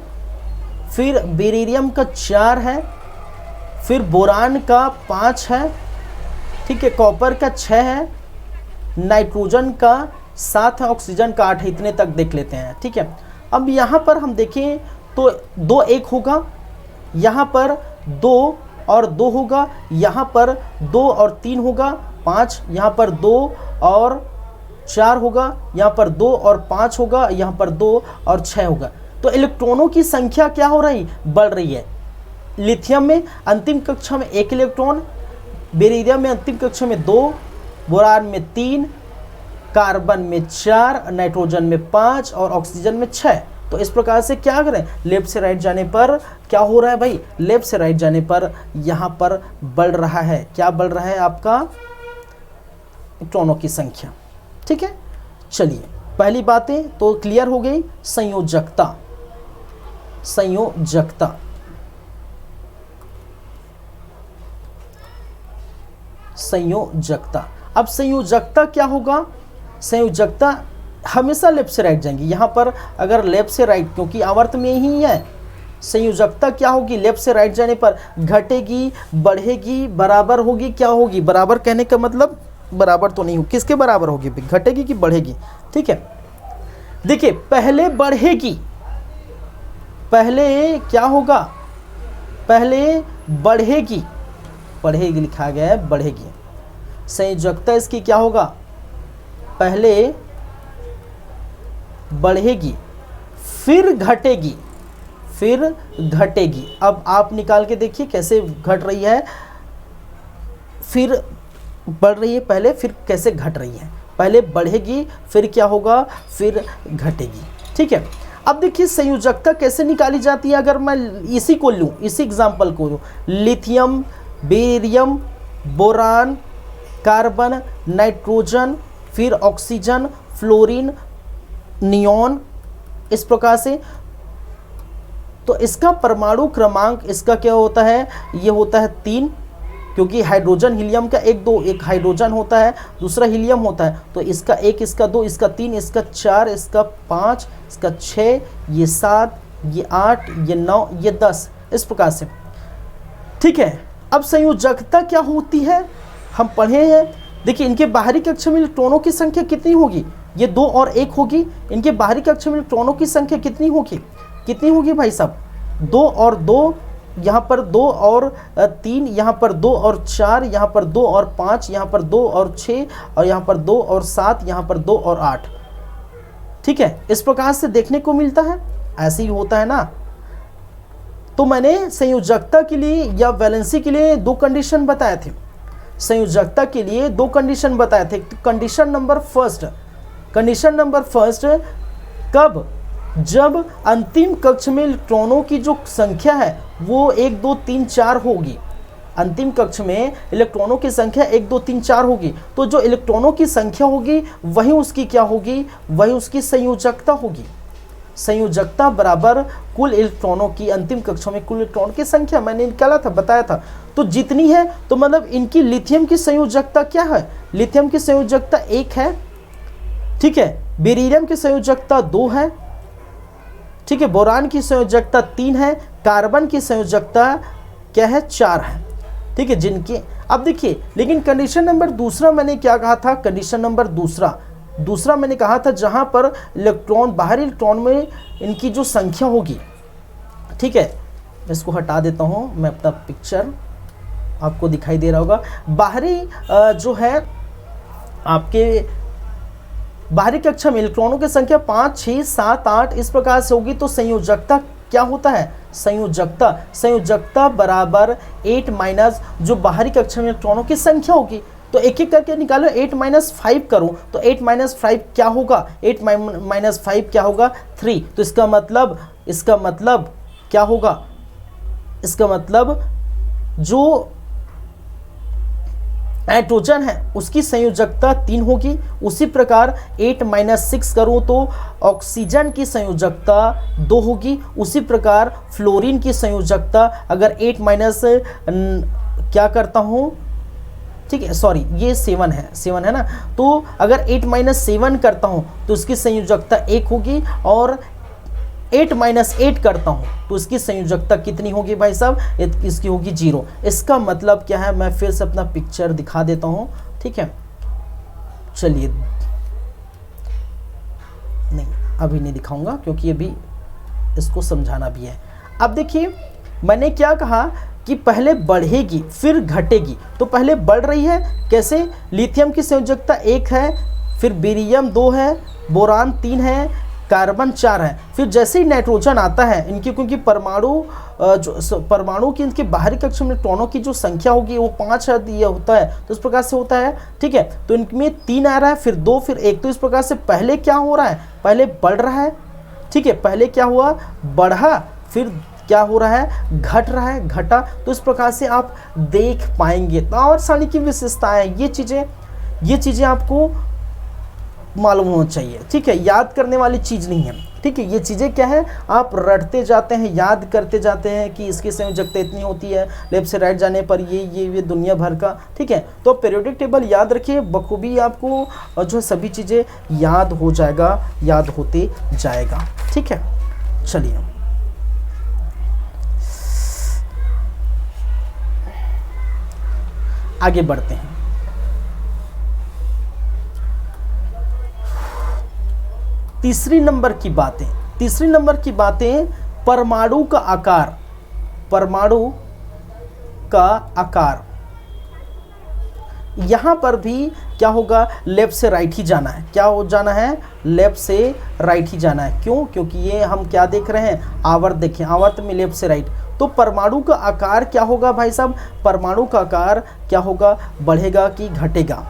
फिर बेरिलियम का चार है, फिर बोरान का पाँच है, ठीक है, कॉपर का छः है, नाइट्रोजन का सात है, ऑक्सीजन का आठ है, इतने तक देख लेते हैं, ठीक है। अब यहाँ पर हम देखें तो दो एक होगा, यहाँ पर दो और दो होगा, यहाँ पर दो और तीन होगा, पाँच, यहाँ पर दो और चार होगा, यहाँ पर दो और पाँच होगा, यहाँ पर दो और छः होगा। तो इलेक्ट्रॉनों की संख्या क्या हो रही, बढ़ रही है। लिथियम में अंतिम कक्षा में एक इलेक्ट्रॉन, बेरिलियम में अंतिम कक्षा में दो, बोरान में तीन, कार्बन में चार, नाइट्रोजन में पाँच और ऑक्सीजन में छः। तो इस प्रकार से क्या करें, लेफ्ट से राइट जाने पर क्या हो रहा है भाई, लेफ्ट से राइट जाने पर यहाँ पर बढ़ रहा है, क्या बढ़ रहा है, आपका इलेक्ट्रॉनों की संख्या, ठीक है। चलिए पहली बातें तो क्लियर हो गई, संयोजकता, संयोजकता, संयोजकता। अब संयोजकता क्या होगा, संयोजकता हमेशा लेफ्ट से राइट जाएंगी, यहाँ पर अगर लेफ्ट से राइट, क्योंकि आवर्त में ही है, संयोजकता क्या होगी, लेफ्ट से राइट जाने पर घटेगी, बढ़ेगी, बराबर होगी, क्या होगी, बराबर कहने का मतलब बराबर तो नहीं हो, किसके बराबर होगी, घटेगी कि बढ़ेगी, ठीक है। देखिए पहले बढ़ेगी, पहले क्या होगा, पहले बढ़ेगी, बढ़ेगी लिखा गया है, बढ़ेगी। संयोजकता इसकी क्या होगा, पहले बढ़ेगी, फिर घटेगी, फिर घटेगी। अब आप निकाल के देखिए कैसे घट रही है, फिर बढ़ रही है पहले, फिर कैसे घट रही है, पहले बढ़ेगी, फिर क्या होगा, फिर घटेगी, ठीक है। अब देखिए संयोजकता कैसे निकाली जाती है, अगर मैं इसी को लूँ, इसी एग्जाम्पल को लूँ, lithium, barium, boron, carbon, nitrogen, फिर ऑक्सीजन, फ्लोरीन, नियॉन, इस प्रकार से। तो इसका परमाणु क्रमांक इसका क्या होता है, ये होता है 3, क्योंकि हाइड्रोजन हीलियम का एक दो, एक हाइड्रोजन होता है, दूसरा हीलियम होता है, तो इसका एक, इसका दो, इसका 3, इसका 4, इसका 5, इसका 6, ये 7, ये 8, ये 9, ये 10, इस प्रकार से, ठीक है। अब संयोजकता क्या होती है, हम पढ़े हैं, देखिए इनके बाहरी कक्षा में इलेक्ट्रॉनों की संख्या कितनी होगी, ये 2 और 1 होगी, इनके बाहरी कक्षा में इलेक्ट्रॉनों की संख्या कितनी होगी, कितनी होगी भाई साहब, 2 और 2, यहाँ पर 2 और 3, यहाँ पर 2 और 4, यहाँ पर 2 और 5, यहाँ पर 2 और 6, और यहाँ पर 2 और 7, यहाँ पर 2 और 8, ठीक है। इस प्रकार से देखने को मिलता है, ऐसे ही होता है ना। तो मैंने संयोजकता के लिए या वैलेंसी के लिए 2 कंडीशन बताए थे, संयोजकता के लिए 2 कंडीशन बताए थे। Condition number first, condition number first कब, जब अंतिम कक्ष में इलेक्ट्रॉनों की जो संख्या है वो 1 2 3 4 होगी, अंतिम कक्ष में इलेक्ट्रॉनों की संख्या 1 2 3 4 होगी, तो जो इलेक्ट्रॉनों की संख्या होगी वही उसकी क्या होगी, वही उसकी संयोजकता होगी। संयोजकता बराबर कुल इलेक्ट्रॉनों की, अंतिम कक्षा में कुल इलेक्ट्रॉन की संख्या मैंने निकाला था, बताया था। तो जितनी है तो मतलब इनकी लिथियम की संयोजकता क्या है, लिथियम की संयोजकता 1 है, ठीक है। बेरिलियम की संयोजकता 2 है, ठीक है। बोरान की संयोजकता 3 है, कार्बन की संयोजकता क्या है, 4 है, ठीक है। जिनकी अब देखिए, लेकिन कंडीशन नंबर दूसरा मैंने क्या कहा था, कंडीशन नंबर दूसरा मैंने कहा था जहां पर इलेक्ट्रॉन, बाहरी इलेक्ट्रॉन में इनकी जो संख्या होगी, ठीक है। मैं इसको हटा देता हूं, मैं अपना पिक्चर आपको दिखाई दे रहा होगा। बाहरी जो है आपके बाहरी कक्षा में इलेक्ट्रॉनों की संख्या 5, 6, 7, 8 इस प्रकार से होगी, तो संयोजकता क्या होता है, संयोजकता बराबर 8 माइनस जो बाहरी कक्षा में इलेक्ट्रॉनों की संख्या होगी। तो एक एक करके निकालो, 8 माइनस 5 करो तो 8 माइनस 5 क्या होगा, 8 माइनस 5 क्या होगा, 3। तो इसका मतलब क्या होगा, इसका मतलब जो नाइट्रोजन है उसकी संयोजकता 3 होगी। उसी प्रकार 8 माइनस 6 करूँ तो ऑक्सीजन की संयोजकता 2 होगी। उसी प्रकार फ्लोरीन की संयोजकता अगर 8 माइनस क्या करता हूँ, ठीक है, सॉरी ये 7 है ना, तो अगर 8 माइनस 7 करता हूँ तो उसकी संयोजकता 1 होगी, और 8 माइनस 8 करता हूँ तो इसकी संयोजकता कितनी होगी भाई साहब, इसकी होगी 0। इसका मतलब क्या है, मैं फिर से अपना पिक्चर दिखा देता हूँ, ठीक है। चलिए, नहीं अभी नहीं दिखाऊंगा क्योंकि अभी इसको समझाना भी है। अब देखिए मैंने क्या कहा कि पहले बढ़ेगी फिर घटेगी, तो पहले बढ़ रही है कैसे, लिथियम की संयोजकता 1 है, फिर बेरियम 2 है, बोरान 3 है, कार्बन 4 है। फिर जैसे ही नाइट्रोजन आता है, इनकी क्योंकि परमाणु की इनके बाहरी कक्षा में इलेक्ट्रॉनों की जो संख्या होगी वो 5 ये होता है, तो इस प्रकार से होता है, ठीक है। तो इनमें 3 आ रहा है, फिर 2, फिर 1, तो इस प्रकार से पहले क्या हो रहा है, पहले बढ़ रहा है, ठीक है, पहले क्या हुआ, बढ़ा, फिर क्या हो रहा है, घट रहा है, घटा। तो इस प्रकार से आप देख पाएंगे। तो और सारी की विशेषताएं, ये चीज़ें आपको मालूम होना चाहिए, ठीक है। याद करने वाली चीज़ नहीं है, ठीक है। ये चीज़ें क्या है, आप रटते जाते हैं, याद करते जाते हैं कि इसकी संयोजकता इतनी होती है, लेफ्ट से राइट जाने पर ये दुनिया भर का, ठीक है। तो पीरियोडिक टेबल याद रखिए, बखूबी आपको जो सभी चीज़ें याद हो जाएगा, याद होते जाएगा, ठीक है। चलिए आगे बढ़ते हैं। तीसरी नंबर की बातें परमाणु का आकार। यहां पर भी क्या होगा, लेफ्ट से राइट ही जाना है। क्या हो जाना है, लेफ्ट से राइट ही जाना है। क्यों, क्योंकि ये हम क्या देख रहे हैं, आवर्त देखें, आवर्त में लेफ्ट से राइट। तो परमाणु का आकार क्या होगा भाई साहब, परमाणु का आकार क्या होगा, बढ़ेगा कि घटेगा,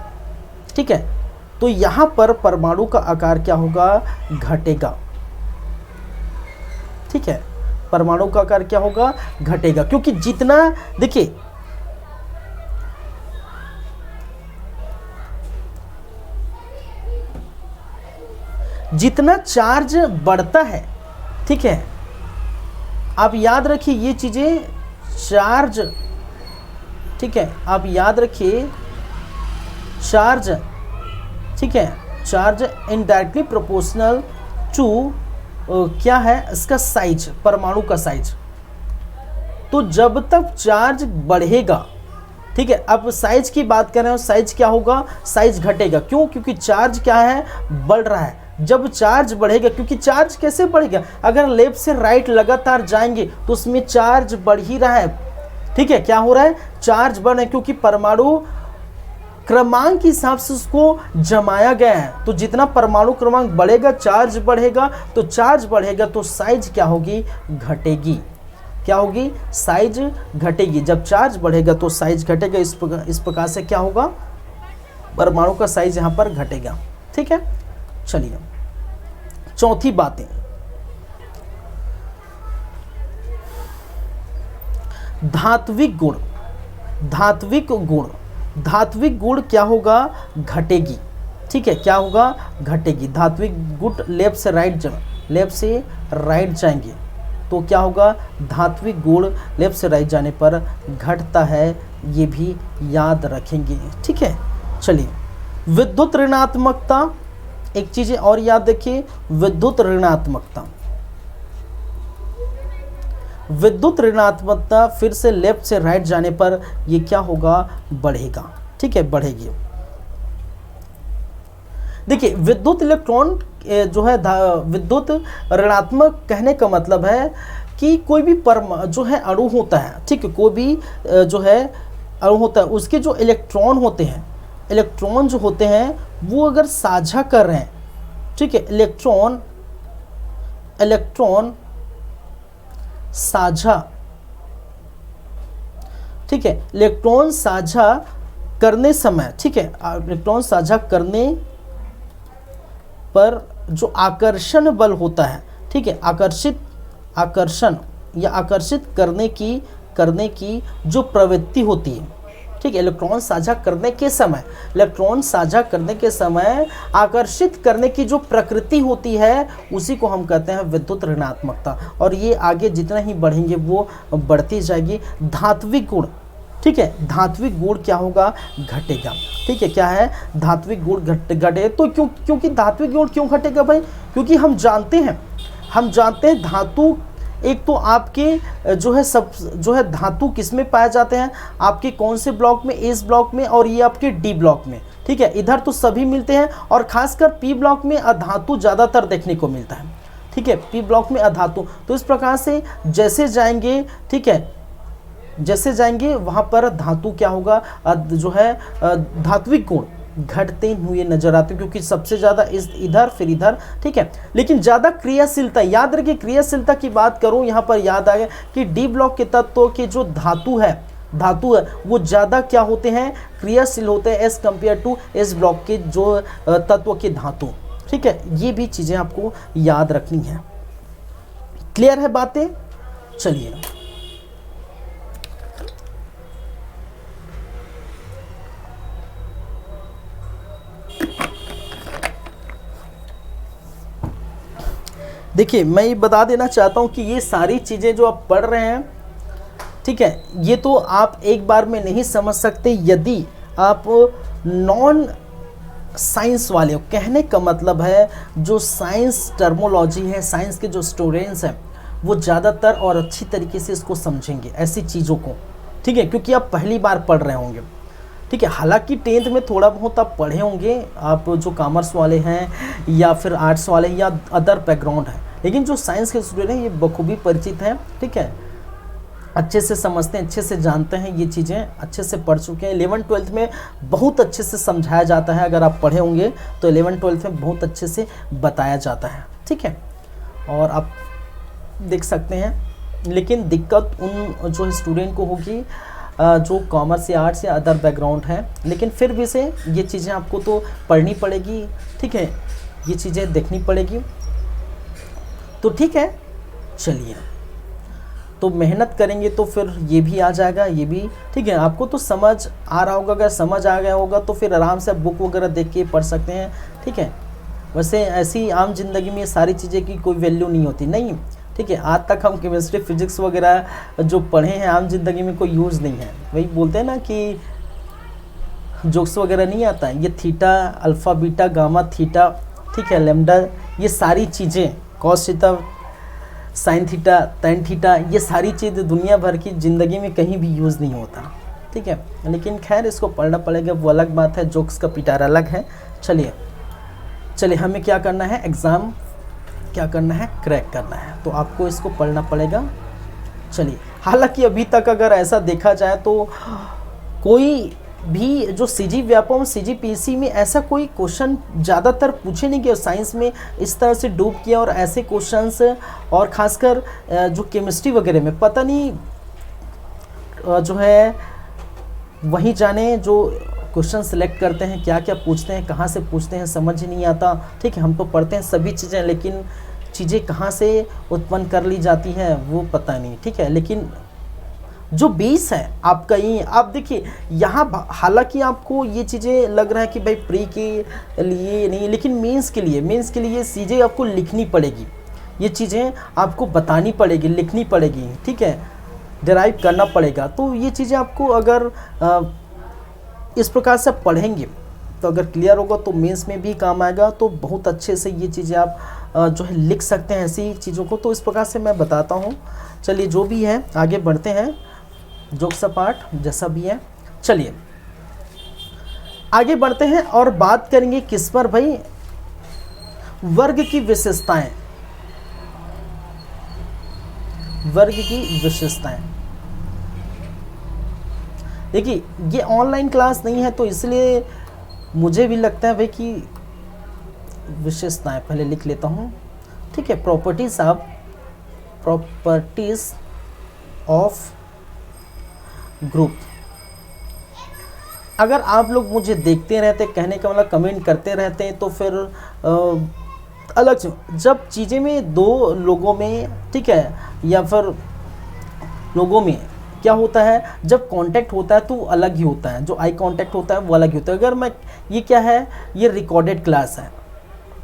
ठीक है। तो यहां पर परमाणु का आकार क्या होगा, घटेगा, ठीक है। परमाणु का आकार क्या होगा, घटेगा, क्योंकि जितना देखिए जितना चार्ज बढ़ता है, ठीक है, आप याद रखिए ये चीजें, चार्ज, ठीक है, आप याद रखिए चार्ज, ठीक है, चार्ज इनडायरेक्टली प्रोपोर्शनल टू क्या है, इसका साइज, परमाणु का साइज। तो जब तक चार्ज बढ़ेगा, ठीक है, अब साइज की बात कर रहे हो, साइज क्या होगा, साइज घटेगा। क्यों, क्योंकि चार्ज क्या है, बढ़ रहा है। जब चार्ज बढ़ेगा, क्योंकि चार्ज कैसे बढ़ेगा, अगर लेफ्ट से राइट लगातार जाएंगे तो उसमें चार्ज बढ़ ही रहा है, ठीक है। क्या हो रहा है, चार्ज बढ़ रहा है, क्योंकि परमाणु क्रमांक के हिसाब से उसको जमाया गया है। तो जितना परमाणु क्रमांक बढ़ेगा, चार्ज बढ़ेगा, तो चार्ज बढ़ेगा तो साइज क्या होगी, घटेगी। क्या होगी, साइज घटेगी। जब चार्ज बढ़ेगा तो साइज घटेगा। इस प्रकार से क्या होगा, परमाणु का साइज यहाँ पर घटेगा, ठीक है। चलिए चौथी बातें, धात्विक गुण क्या होगा, घटेगी, ठीक है। क्या होगा, घटेगी। धात्विक गुण लेफ्ट से राइट लेफ्ट से राइट जाएंगे तो क्या होगा, धात्विक गुण लेफ्ट से राइट जाने पर घटता है, ये भी याद रखेंगे। ठीक है, चलिए विद्युत ऋणात्मकता, एक चीज़ और याद रखिए, विद्युत ऋणात्मकता, विद्युत ऋणात्मकता फिर से लेफ्ट से राइट जाने पर ये क्या होगा, बढ़ेगा। ठीक है, बढ़ेगी। देखिए विद्युत इलेक्ट्रॉन जो है विद्युत ऋणात्मक कहने का मतलब है कि कोई भी जो है अणु होता है, ठीक है, कोई भी जो है अणु होता है, उसके जो इलेक्ट्रॉन होते हैं, इलेक्ट्रॉन जो होते हैं वो अगर साझा कर रहे हैं, ठीक है, इलेक्ट्रॉन साझा, ठीक है, इलेक्ट्रॉन साझा करने समय, ठीक है, इलेक्ट्रॉन साझा करने पर जो आकर्षण बल होता है, ठीक है, आकर्षण या आकर्षित करने की जो प्रवृत्ति होती है, ठीक है, इलेक्ट्रॉन साझा करने के समय आकर्षित करने की जो प्रकृति होती है उसी को हम कहते हैं विद्युत ऋणात्मकता। और ये आगे जितना ही बढ़ेंगे वो बढ़ती जाएगी। धात्विक गुण, ठीक है, धात्विक गुण क्या होगा, घटेगा। ठीक है, क्या है, धात्विक गुण घटे। तो क्योंकि धात्विक गुण क्यों घटेगा भाई, क्योंकि हम जानते हैं धातु, एक तो आपके जो है धातु किस में पाए जाते हैं, आपके कौन से ब्लॉक में, एस ब्लॉक में, और ये आपके डी ब्लॉक में। ठीक है, इधर तो सभी मिलते हैं और खासकर पी ब्लॉक में अधातु ज़्यादातर देखने को मिलता है। ठीक है, पी ब्लॉक में अधातु। तो इस प्रकार से जैसे जाएंगे, ठीक है, जैसे जाएंगे वहाँ पर धातु क्या होगा, जो है धात्विक गुण घटते हुए नजर आते हैं, क्योंकि सबसे ज़्यादा इधर फिर इधर। ठीक है, लेकिन ज़्यादा क्रियाशीलता, याद रखिए क्रियाशीलता की बात करूँ यहाँ पर याद आ गया कि डी ब्लॉक के तत्वों के जो धातु है वो ज़्यादा क्या होते हैं, क्रियाशील होते हैं as compare to S block के जो तत्व के धातु। ठीक है, ये भी चीज़ें आपको याद रखनी है। क्लियर है बातें? चलिए देखिए, मैं ये बता देना चाहता हूँ कि ये सारी चीज़ें जो आप पढ़ रहे हैं, ठीक है, ये तो आप एक बार में नहीं समझ सकते यदि आप नॉन साइंस वाले हो। कहने का मतलब है जो साइंस टर्मोलॉजी है, साइंस के जो स्टूडेंट्स हैं वो ज़्यादातर और अच्छी तरीके से इसको समझेंगे ऐसी चीज़ों को। ठीक है, क्योंकि आप पहली बार पढ़ रहे होंगे। ठीक है, हालांकि 10th में थोड़ा बहुत आप पढ़े होंगे, आप जो कॉमर्स वाले हैं या फिर आर्ट्स वाले या अदर बैकग्राउंड है, लेकिन जो साइंस के स्टूडेंट हैं ये बखूबी परिचित हैं। ठीक है, अच्छे से समझते हैं, अच्छे से जानते हैं, ये चीज़ें अच्छे से पढ़ चुके हैं। 11th-12th में बहुत अच्छे से समझाया जाता है, अगर आप पढ़े होंगे तो 11th-12th में बहुत अच्छे से बताया जाता है। ठीक है, और आप देख सकते हैं। लेकिन दिक्कत उन जो स्टूडेंट को होगी जो कॉमर्स या आर्ट्स या अदर बैकग्राउंड है, लेकिन फिर भी से ये चीज़ें आपको तो पढ़नी पड़ेगी। ठीक है, ये चीज़ें देखनी पड़ेगी। तो ठीक है, चलिए, तो मेहनत करेंगे तो फिर ये भी आ जाएगा, ये भी। ठीक है, आपको तो समझ आ रहा होगा, अगर समझ आ गया होगा तो फिर आराम से बुक वगैरह देख के पढ़ सकते हैं। ठीक है, वैसे ऐसी आम जिंदगी में ये सारी चीज़ें की कोई वैल्यू नहीं होती, नहीं। ठीक है, आज तक हम केमिस्ट्री फिजिक्स वगैरह जो पढ़े हैं आम जिंदगी में कोई यूज़ नहीं है। वही बोलते हैं ना कि जोक्स वगैरह नहीं आता है, ये theta, alpha, beta, gamma, theta, ठीक है, लैम्डा, ये सारी चीज़ें, cos theta, sine theta, tan theta, ये सारी चीज़ दुनिया भर की ज़िंदगी में कहीं भी यूज़ नहीं होता। ठीक है, लेकिन खैर इसको पढ़ना पड़ेगा, वो अलग बात है, जोक्स का पिटारा अलग है। चलिए हमें क्या करना है, एग्ज़ाम क्या करना है, क्रैक करना है, तो आपको इसको पढ़ना पड़ेगा। चलिए, हालांकि अभी तक अगर ऐसा देखा जाए तो कोई भी जो सीजी व्यापम, सीजी पीसी में ऐसा कोई क्वेश्चन ज़्यादातर पूछे नहीं गए साइंस में, इस तरह से डूब किया। और ऐसे क्वेश्चंस, और ख़ासकर जो केमिस्ट्री वगैरह में पता नहीं जो है वहीं जाने जो क्वेश्चन सेलेक्ट करते हैं, क्या क्या पूछते हैं, कहाँ से पूछते हैं, समझ ही नहीं आता। ठीक है, हम तो पढ़ते हैं सभी चीज़ें, लेकिन चीज़ें कहाँ से उत्पन्न कर ली जाती हैं वो पता नहीं। ठीक है, लेकिन जो बेस है आपका ये, आप देखिए यहाँ, हालांकि आपको ये चीज़ें लग रहा है कि भाई प्री के लिए नहीं, लेकिन मेंस के लिए चीज़ें आपको लिखनी पड़ेगी। ये चीज़ें आपको बतानी पड़ेगी, लिखनी पड़ेगी, ठीक है, डिराइव करना पड़ेगा। तो ये चीज़ें आपको अगर इस प्रकार से आप पढ़ेंगे तो अगर क्लियर होगा तो मेंस में भी काम आएगा। तो बहुत अच्छे से ये चीज़ें आप जो है लिख सकते हैं ऐसी चीज़ों को। तो इस प्रकार से मैं बताता हूँ। चलिए जो भी है आगे बढ़ते हैं, जोक सपाट जैसा भी है। चलिए आगे बढ़ते हैं और बात करेंगे किस पर भाई, वर्ग की विशेषताएं। वर्ग की विशेषताएं, देखिए ये ऑनलाइन क्लास नहीं है तो इसलिए मुझे भी लगता है भाई कि विशेषताएं पहले लिख लेता हूँ, ठीक है। Properties of group. अगर आप लोग मुझे देखते रहते, कहने का मतलब कमेंट करते रहते हैं, तो फिर अलग जब चीज़ें में दो लोगों में, ठीक है, या फिर लोगों में क्या होता है, जब कांटेक्ट होता है तो अलग ही होता है, जो आई कांटेक्ट होता है वो अलग ही होता है। अगर मैं ये क्या है, ये रिकॉर्डेड क्लास है,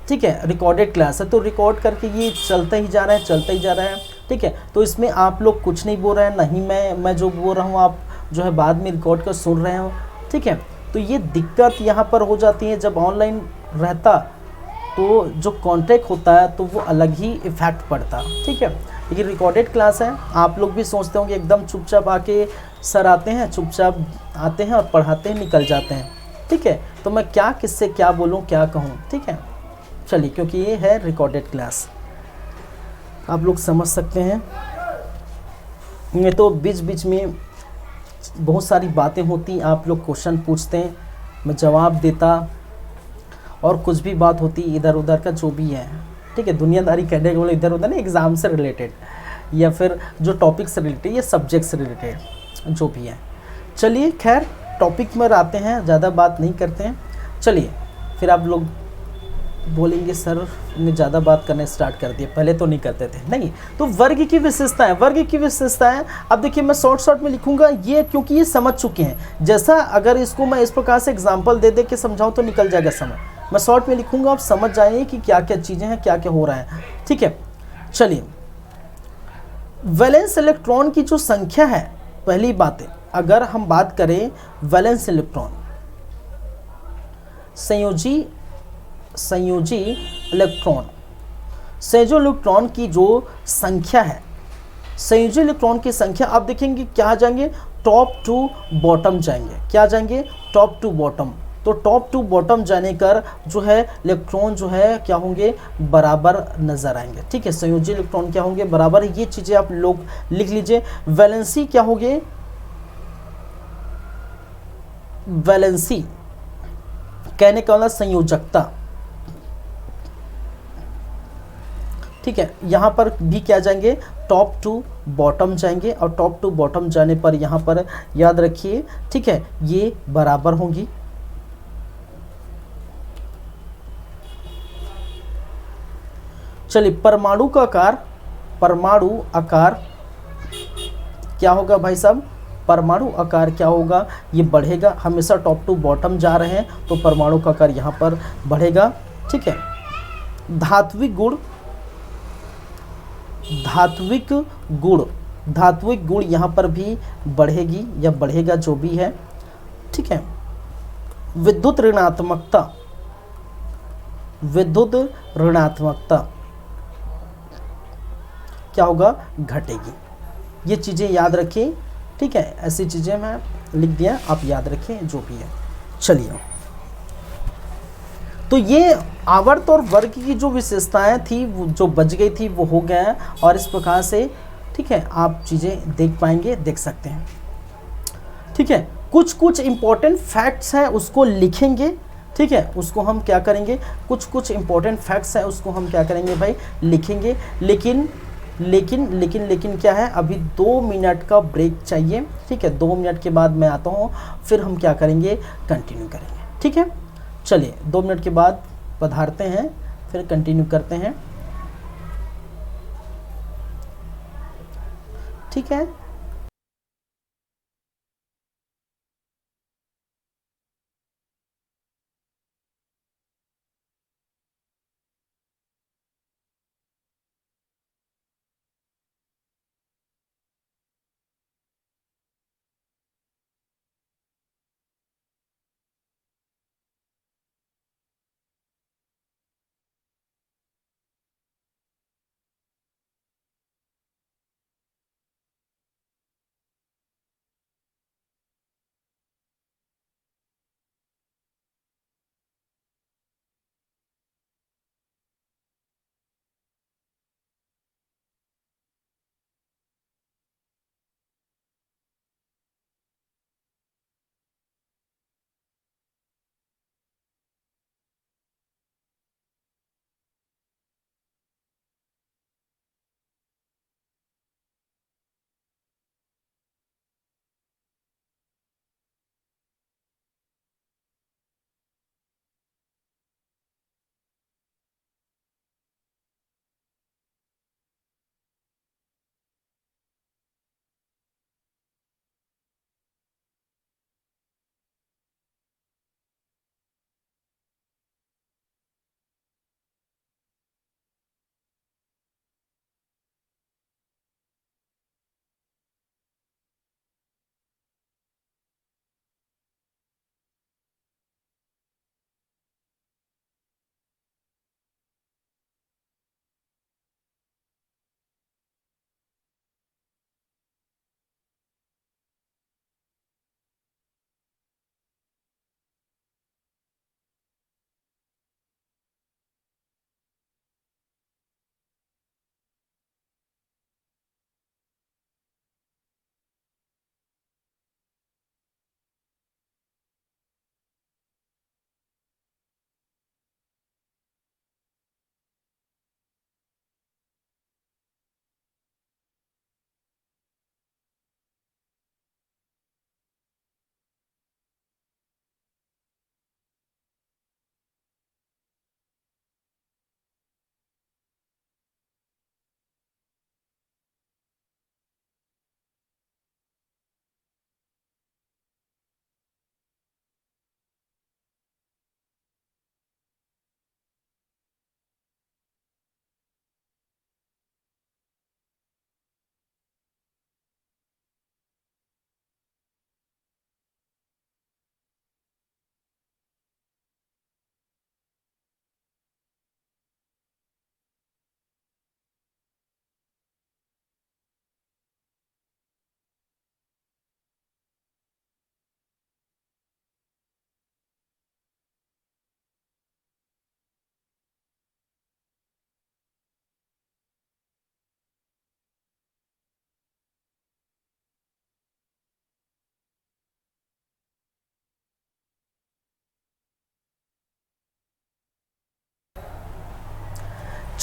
ठीक है, रिकॉर्डेड क्लास है, तो रिकॉर्ड करके ये चलता ही जा रहा है, चलता ही जा रहा है, ठीक है। तो इसमें आप लोग कुछ नहीं बोल रहे हैं, नहीं मैं जो बोल रहा हूँ आप जो है बाद में रिकॉर्ड कर सुन रहे हो, ठीक है। तो ये दिक्कत यहाँ पर हो जाती है। जब ऑनलाइन रहता तो जो कॉन्टैक्ट होता है तो वो अलग ही इफ़ेक्ट पड़ता, ठीक है। लेकिन रिकॉर्डेड क्लास है, आप लोग भी सोचते होंगे एकदम चुपचाप आके सर आते हैं, चुपचाप आते हैं और पढ़ाते हैं, निकल जाते हैं, ठीक है। तो मैं क्या किससे क्या बोलूँ, क्या कहूँ, ठीक है। चलिए क्योंकि ये है रिकॉर्डेड क्लास, आप लोग समझ सकते हैं। ये तो बीच बीच में बहुत सारी बातें होती, आप लोग क्वेश्चन पूछते हैं, मैं जवाब देता, और कुछ भी बात होती इधर उधर का जो भी है, ठीक है। दुनियादारी कहने के बोले इधर उधर ना, एग्ज़ाम से रिलेटेड या फिर जो टॉपिक से रिलेटेड या सब्जेक्ट से रिलेटेड जो भी है। चलिए खैर टॉपिक में आते हैं, ज़्यादा बात नहीं करते हैं। चलिए फिर आप लोग बोलेंगे सर ने ज़्यादा बात करने स्टार्ट कर दिए, पहले तो नहीं करते थे। नहीं, तो वर्ग की विशेषताएं, वर्ग की विशेषताएं। अब देखिए मैं शॉर्ट में लिखूंगा ये, क्योंकि ये समझ चुके हैं। जैसा अगर इसको मैं इस प्रकार से एग्जांपल दे दे के समझाऊं तो निकल जाएगा समय। मैं शॉर्ट में लिखूंगा, आप समझ जाएंगे कि क्या क्या चीज़ें हैं, क्या क्या हो रहा है, ठीक है। चलिए वैलेंस इलेक्ट्रॉन की जो संख्या है, पहली बात है अगर हम बात करें वैलेंस इलेक्ट्रॉन, संयोजी इलेक्ट्रॉन, संयोजी इलेक्ट्रॉन की जो संख्या है, संयोजी इलेक्ट्रॉन की संख्या आप देखेंगे क्या जाएंगे, टॉप टू बॉटम जाएंगे। क्या जाएंगे, टॉप टू बॉटम। तो टॉप टू बॉटम जाने कर जो है इलेक्ट्रॉन जो है क्या होंगे, बराबर नजर आएंगे, ठीक है। संयोजी इलेक्ट्रॉन क्या होंगे, बराबर। ये चीजें आप लोग लिख लीजिए। वैलेंसी क्या होगी, वैलेंसी कहने का मतलब संयोजकता, ठीक है। यहाँ पर भी क्या जाएंगे, टॉप टू बॉटम जाएंगे, और टॉप टू बॉटम जाने पर यहाँ पर याद रखिए, ठीक है, ये बराबर होंगी। चलिए परमाणु का आकार, परमाणु आकार क्या होगा भाई साहब, परमाणु आकार क्या होगा, ये बढ़ेगा। हमेशा टॉप टू बॉटम जा रहे हैं तो परमाणु का आकार यहाँ पर बढ़ेगा, ठीक है। धात्विक गुण, धात्विक गुण, धात्विक गुण यहाँ पर भी बढ़ेगी या बढ़ेगा जो भी है, ठीक है। विद्युत ऋणात्मकता, विद्युत ऋणात्मकता क्या होगा, घटेगी। ये चीज़ें याद रखिए, ठीक है। ऐसी चीज़ें मैं लिख दिया, आप याद रखें जो भी है। चलिए तो ये आवर्त और वर्ग की जो विशेषताएं थी वो जो बच गई थी वो हो गया, और इस प्रकार से, ठीक है, आप चीज़ें देख पाएंगे, देख सकते हैं, ठीक है। कुछ कुछ इंपॉर्टेंट फैक्ट्स हैं उसको लिखेंगे, ठीक है। उसको हम क्या करेंगे, कुछ कुछ इंपॉर्टेंट फैक्ट्स हैं उसको हम क्या करेंगे भाई, लिखेंगे। लेकिन लेकिन लेकिन लेकिन क्या है, अभी 2 मिनट का ब्रेक चाहिए, ठीक है। 2 मिनट के बाद मैं आता हूँ, फिर हम क्या करेंगे, कंटिन्यू करेंगे, ठीक है। चलिए 2 मिनट के बाद पधारते हैं, फिर कंटिन्यू करते हैं, ठीक है।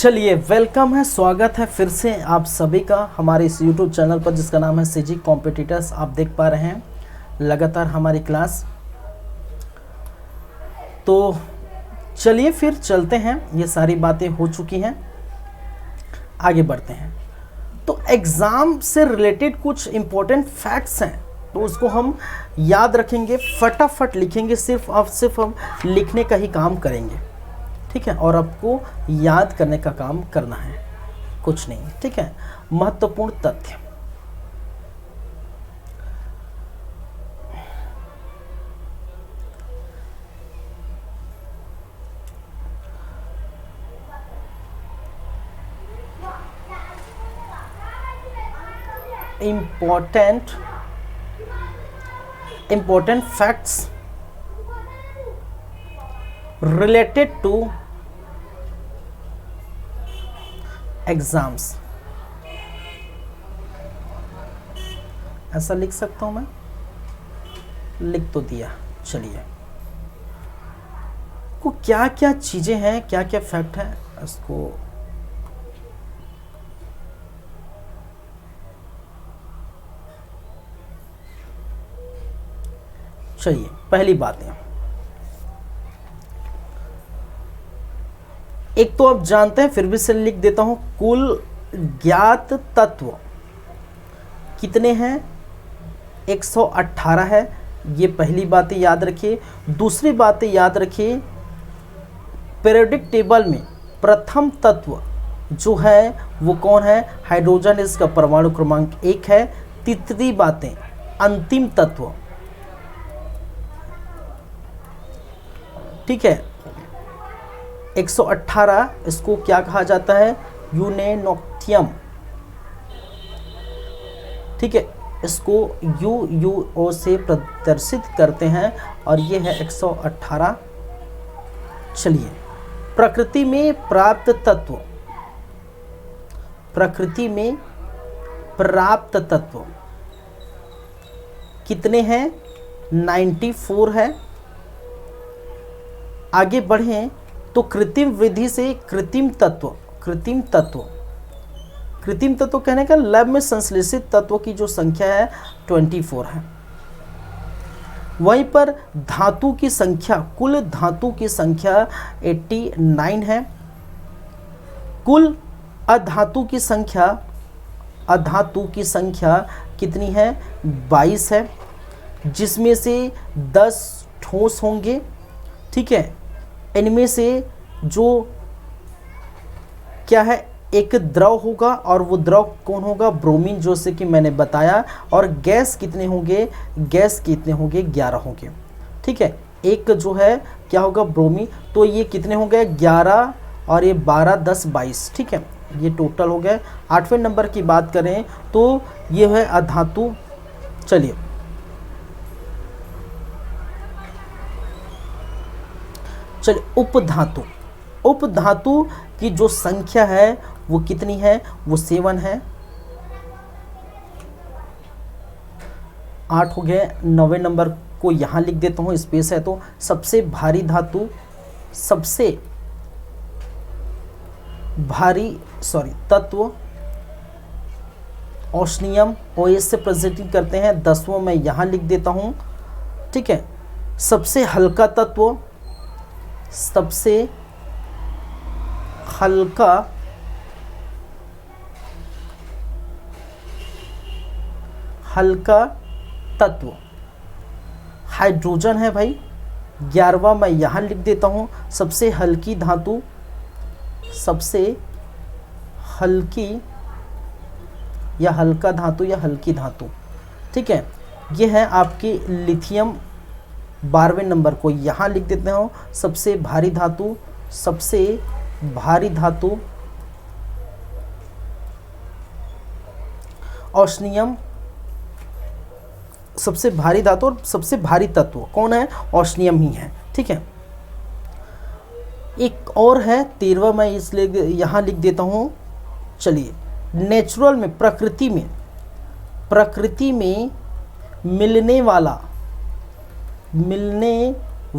चलिए, वेलकम है, स्वागत है फिर से आप सभी का हमारे इस YouTube चैनल पर जिसका नाम है सीजी कॉम्पिटिटर्स। आप देख पा रहे हैं लगातार हमारी क्लास। तो चलिए फिर चलते हैं, ये सारी बातें हो चुकी हैं, आगे बढ़ते हैं। तो एग्ज़ाम से रिलेटेड कुछ इम्पोर्टेंट फैक्ट्स हैं, तो उसको हम याद रखेंगे, फटाफट लिखेंगे, सिर्फ हम लिखने का ही काम करेंगे, ठीक है। और आपको याद करने का काम करना है, कुछ नहीं, ठीक है। महत्वपूर्ण तथ्य, important facts related to exams. ऐसा लिख सकता हूं मैं, लिख तो दिया। चलिए, को क्या क्या चीजें हैं, क्या क्या फैक्ट है, इसको चलिए पहली बात है, एक तो आप जानते हैं, फिर भी से लिख देता हूं, कुल ज्ञात तत्व कितने हैं? 118 है। ये पहली बात याद रखिए। दूसरी बात याद रखिए, पीरियोडिक टेबल में प्रथम तत्व जो है वो कौन है? हाइड्रोजन, इसका परमाणु क्रमांक 1 है। तीसरी बातें, अंतिम तत्व, ठीक है, 118, इसको क्या कहा जाता है? यूरेनोक्टियम, ठीक है, इसको UUO से प्रदर्शित करते हैं और ये है 118। चलिए, प्रकृति में प्राप्त तत्व, प्रकृति में प्राप्त तत्व कितने हैं? 94 है। आगे बढ़ें तो कृत्रिम विधि से कृत्रिम तत्व कहने का लैब में संश्लेषित तत्व की जो संख्या है 24 है। वहीं पर धातु की संख्या, कुल धातु की संख्या 89 है। कुल अधातु की संख्या कितनी है? 22 है, जिसमें से 10 ठोस होंगे, ठीक है। इनमें से जो क्या है, एक द्रव होगा, और वो द्रव कौन होगा? ब्रोमीन, जो से कि मैंने बताया। और गैस कितने होंगे? 11 होंगे, ठीक है। एक जो है क्या होगा? ब्रोमीन। तो ये कितने हो गए? 11 और ये 12, 10, 22, ठीक है, ये टोटल हो गए। 8वें नंबर की बात करें तो ये है अधातु। चलिए, उपधातु की जो संख्या है वो कितनी है? वो 7 है। 8 हो गए। 9वें नंबर को यहाँ लिख देता हूँ, स्पेस है तो। सबसे भारी धातु, तत्व ऑस्मियम, OS से प्रेजेंटिंग करते हैं। 10वां मैं यहाँ लिख देता हूँ, ठीक है। सबसे हल्का तत्व, हल्का तत्व हाइड्रोजन है भाई। 11वां मैं यहाँ लिख देता हूँ, सबसे हल्की धातु, हल्का धातु, ठीक है। ये है आपकी लिथियम। 12वें नंबर को यहाँ लिख देते हो, सबसे भारी धातु ऑस्मियम। सबसे भारी धातु और सबसे भारी तत्व कौन है? ऑस्मियम ही है, ठीक है। एक और है 13वां, मैं इसलिए यहाँ लिख देता हूँ। चलिए, नेचुरल में, प्रकृति में मिलने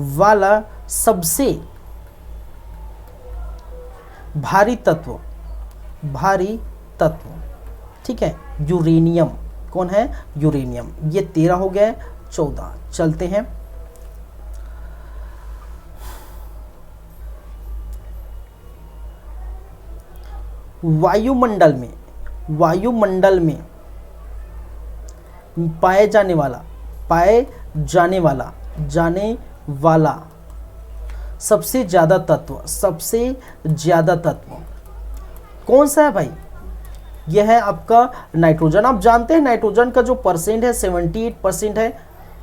वाला सबसे भारी तत्व, भारी तत्व, ठीक है, यूरेनियम, कौन है, यूरेनियम। ये 13 हो गए। 14 चलते हैं, वायुमंडल में, वायुमंडल में पाए जाने वाला सबसे ज्यादा तत्व, सबसे ज्यादा तत्व कौन सा है भाई? यह है आपका नाइट्रोजन। आप जानते हैं नाइट्रोजन का जो परसेंट है 78% है,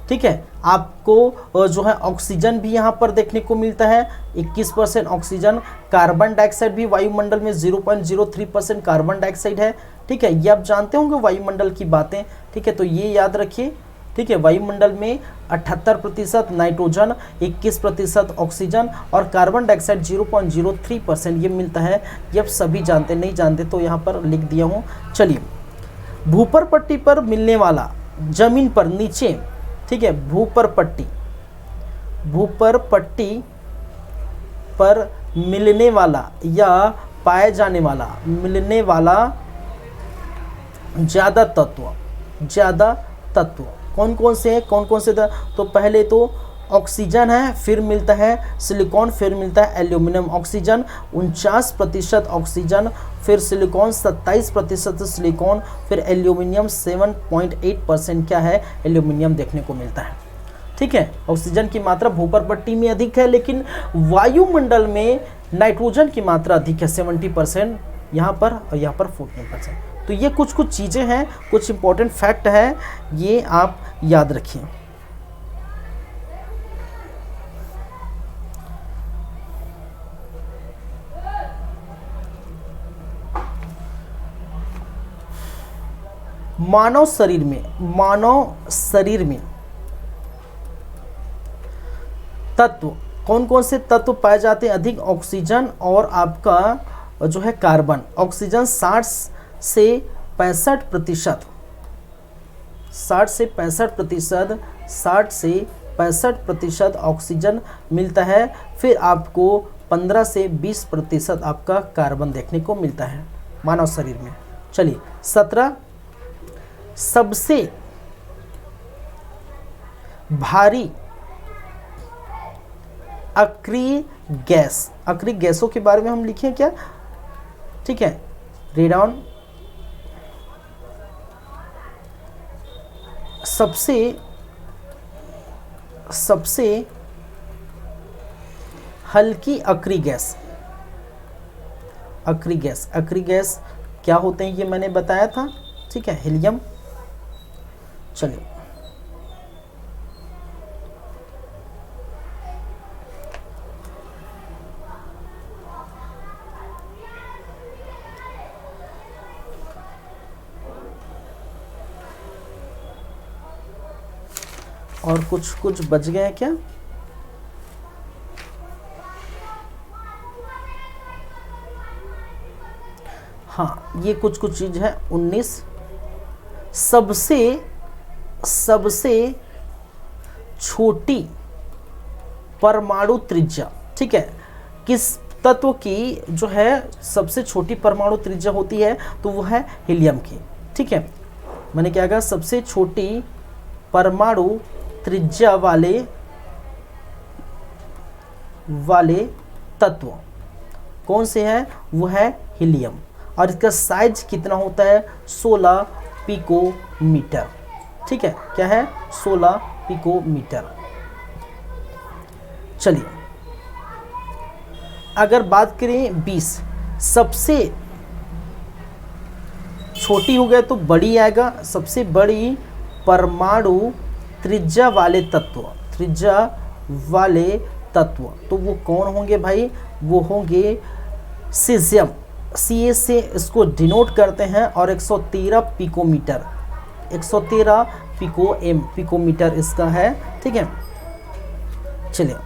ठीक है। आपको जो है ऑक्सीजन भी यहाँ पर देखने को मिलता है 21% ऑक्सीजन। कार्बन डाइऑक्साइड भी वायुमंडल में 0.03% कार्बन डाइऑक्साइड है, ठीक है। ये आप जानते होंगे वायुमंडल की बातें, ठीक है, तो ये याद रखिए, ठीक है। वायुमंडल में 78% नाइट्रोजन, 21% ऑक्सीजन और कार्बन डाइऑक्साइड 0.03% ये मिलता है। ये आप सभी जानते, नहीं जानते तो यहाँ पर लिख दिया हूँ। चलिए, भूपर पट्टी पर मिलने वाला, जमीन पर नीचे, ठीक है, भूपर पट्टी पर मिलने वाला या पाए जाने वाला, मिलने वाला ज्यादा तत्व कौन कौन से हैं, कौन कौन से? तो पहले तो ऑक्सीजन है, फिर मिलता है सिलिकॉन, फिर मिलता है एल्यूमिनियम। ऑक्सीजन 49% ऑक्सीजन, फिर सिलिकॉन 27% सिलिकॉन, फिर एल्यूमिनियम 7.8% क्या है, एल्यूमिनियम देखने को मिलता है, ठीक है। ऑक्सीजन की मात्रा भूपर पट्टी में अधिक है, लेकिन वायुमंडल में नाइट्रोजन की मात्रा अधिक है 70% यहाँ पर, और यहाँ पर 14%। तो ये कुछ कुछ चीज़ें हैं, कुछ इंपॉर्टेंट फैक्ट है, ये आप याद रखिए। मानव शरीर में तत्व, कौन कौन से तत्व पाए जाते हैं अधिक? ऑक्सीजन और आपका जो है कार्बन। ऑक्सीजन 60 से 65%, 60 से 65% ऑक्सीजन मिलता है, फिर आपको 15 से 20% आपका कार्बन देखने को मिलता है मानव शरीर में। चलिए, 17 सबसे भारी अक्रिय गैस, अक्रिय गैसों के बारे में हम लिखें क्या, ठीक है, रेडॉन। सबसे हल्की अक्रिय गैस, अक्रिय गैस क्या होते हैं ये मैंने बताया था, ठीक है, हीलियम। चलिए, और कुछ बच गए हैं क्या? हाँ, ये कुछ चीज है। 19 सबसे छोटी परमाणु त्रिज्या, ठीक है, किस तत्व की जो है सबसे छोटी परमाणु त्रिज्या होती है? तो वो है हीलियम की, ठीक है। मैंने क्या कहा, सबसे छोटी परमाणु त्रिज्या वाले तत्व कौन से हैं? वो है हीलियम। और इसका साइज कितना होता है? 16 पिकोमीटर, ठीक है, क्या है? 16 पिकोमीटर। चलिए, अगर बात करें 20, सबसे छोटी हो गया तो बड़ी आएगा, सबसे बड़ी परमाणु त्रिज्या वाले तत्व, तो वो कौन होंगे भाई? वो होंगे सीजियम, सी से इसको डिनोट करते हैं, और 113 पिकोमीटर, 113 पिकोमीटर इसका है, ठीक है। चलिए,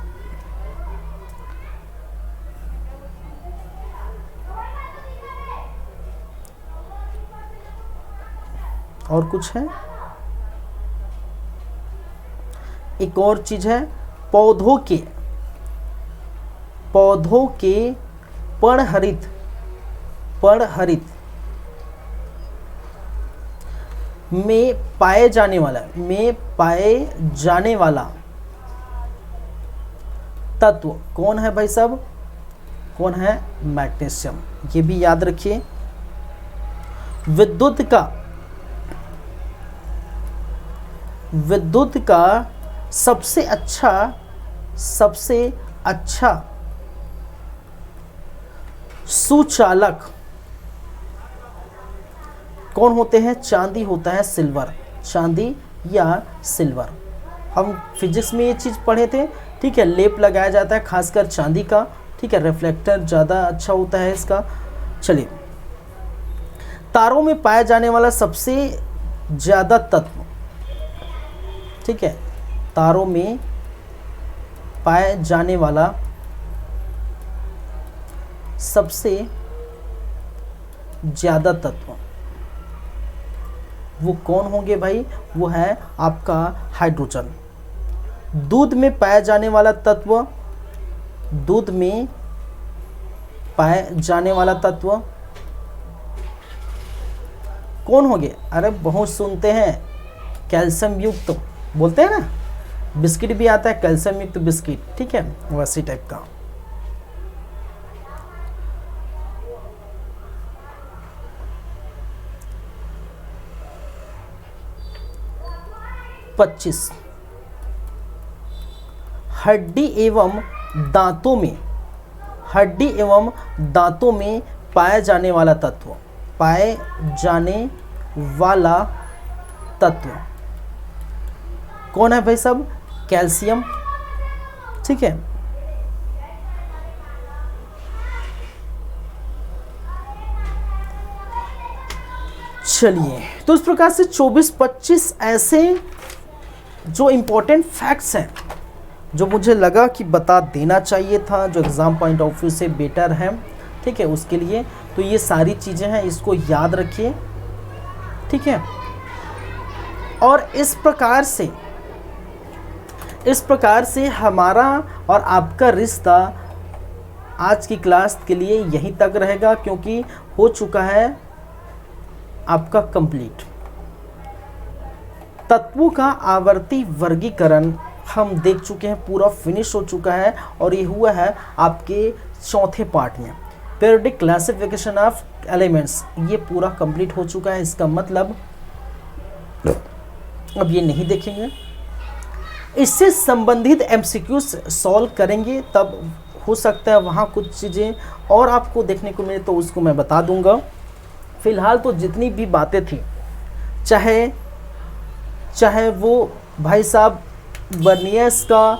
और कुछ है, एक और चीज है, पौधों के पर्णहरित पर्णहरित में पाए जाने वाला तत्व कौन है भाई साहब? कौन है? मैग्नीशियम। ये भी याद रखिए। विद्युत का सबसे अच्छा सुचालक कौन होते हैं? चांदी होता है, सिल्वर। चांदी या सिल्वर। हम फिजिक्स में ये चीज़ पढ़े थे, ठीक है। लेप लगाया जाता है खासकर चांदी का, ठीक है। रिफ्लेक्टर ज़्यादा अच्छा होता है इसका। चलिए, तारों में पाया जाने वाला सबसे ज़्यादा तत्व, ठीक है। तारों में पाया जाने वाला सबसे ज़्यादा तत्व वो कौन होंगे भाई? वो है आपका हाइड्रोजन। दूध में पाया जाने वाला तत्व, दूध में पाए जाने वाला तत्व कौन होंगे? अरे बहुत सुनते हैं, कैल्शियम युक्त बोलते हैं ना, बिस्किट भी आता है कैल्शियम युक्त बिस्किट, ठीक है, वैसी टाइप का। पच्चीस, हड्डी एवं दांतों में पाया जाने वाला तत्व, कौन है भाई साहब? कैल्शियम, ठीक है। चलिए, तो इस प्रकार से 24-25 ऐसे जो इम्पोर्टेंट फैक्ट्स हैं जो मुझे लगा कि बता देना चाहिए था, जो एग्ज़ाम पॉइंट ऑफ व्यू से बेटर है, ठीक है, उसके लिए। तो ये सारी चीज़ें हैं, इसको याद रखिए, ठीक है। और इस प्रकार से हमारा और आपका रिश्ता आज की क्लास के लिए यहीं तक रहेगा, क्योंकि हो चुका है आपका कंप्लीट। तत्वों का आवर्ती वर्गीकरण हम देख चुके हैं, पूरा फिनिश हो चुका है, और ये हुआ है आपके चौथे पार्ट में। पीरियोडिक क्लासिफिकेशन ऑफ एलिमेंट्स ये पूरा कंप्लीट हो चुका है। इसका मतलब अब ये नहीं देखेंगे, इससे संबंधित एमसीक्यूज सॉल्व करेंगे, तब हो सकता है वहाँ कुछ चीज़ें और आपको देखने को मिले तो उसको मैं बता दूंगा। फिलहाल तो जितनी भी बातें थी, चाहे वो भाई साहब बर्नियस का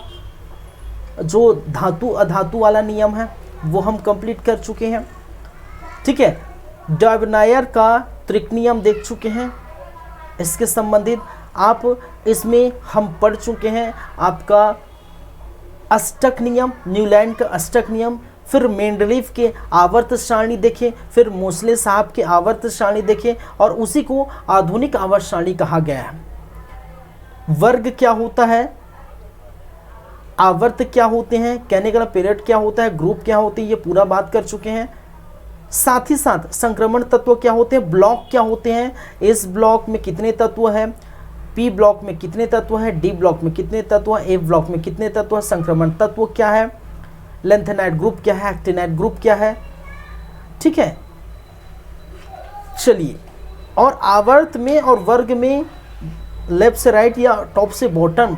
जो धातु अधातु वाला नियम है वो हम कंप्लीट कर चुके हैं, ठीक है। डॉर्वियर का त्रिक नियम देख चुके हैं, इसके संबंधित आप इसमें हम पढ़ चुके हैं आपका अष्टक नियम, न्यूलैंड का अष्टक नियम, फिर मेंडलीव के आवर्त सारणी देखें, फिर मोसले साहब के आवर्त सारणी देखें, और उसी को आधुनिक आवर्त सारणी कहा गया है। वर्ग क्या होता है, आवर्त क्या होते हैं, कहने का पीरियड क्या होता है, ग्रुप क्या होती है, ये पूरा बात कर चुके हैं। साथ ही साथ संक्रमण तत्व क्या होते हैं, ब्लॉक क्या होते हैं, इस ब्लॉक में कितने तत्व हैं, पी ब्लॉक में कितने तत्व हैं, डी ब्लॉक में कितने तत्व हैं, ए ब्लॉक में कितने तत्व हैं, संक्रमण तत्व क्या है, लेंथेनाइट ग्रुप क्या है, एक्टिनाइट ग्रुप क्या है, ठीक है। चलिए, और आवर्त में और वर्ग में लेफ्ट से राइट या टॉप से बॉटम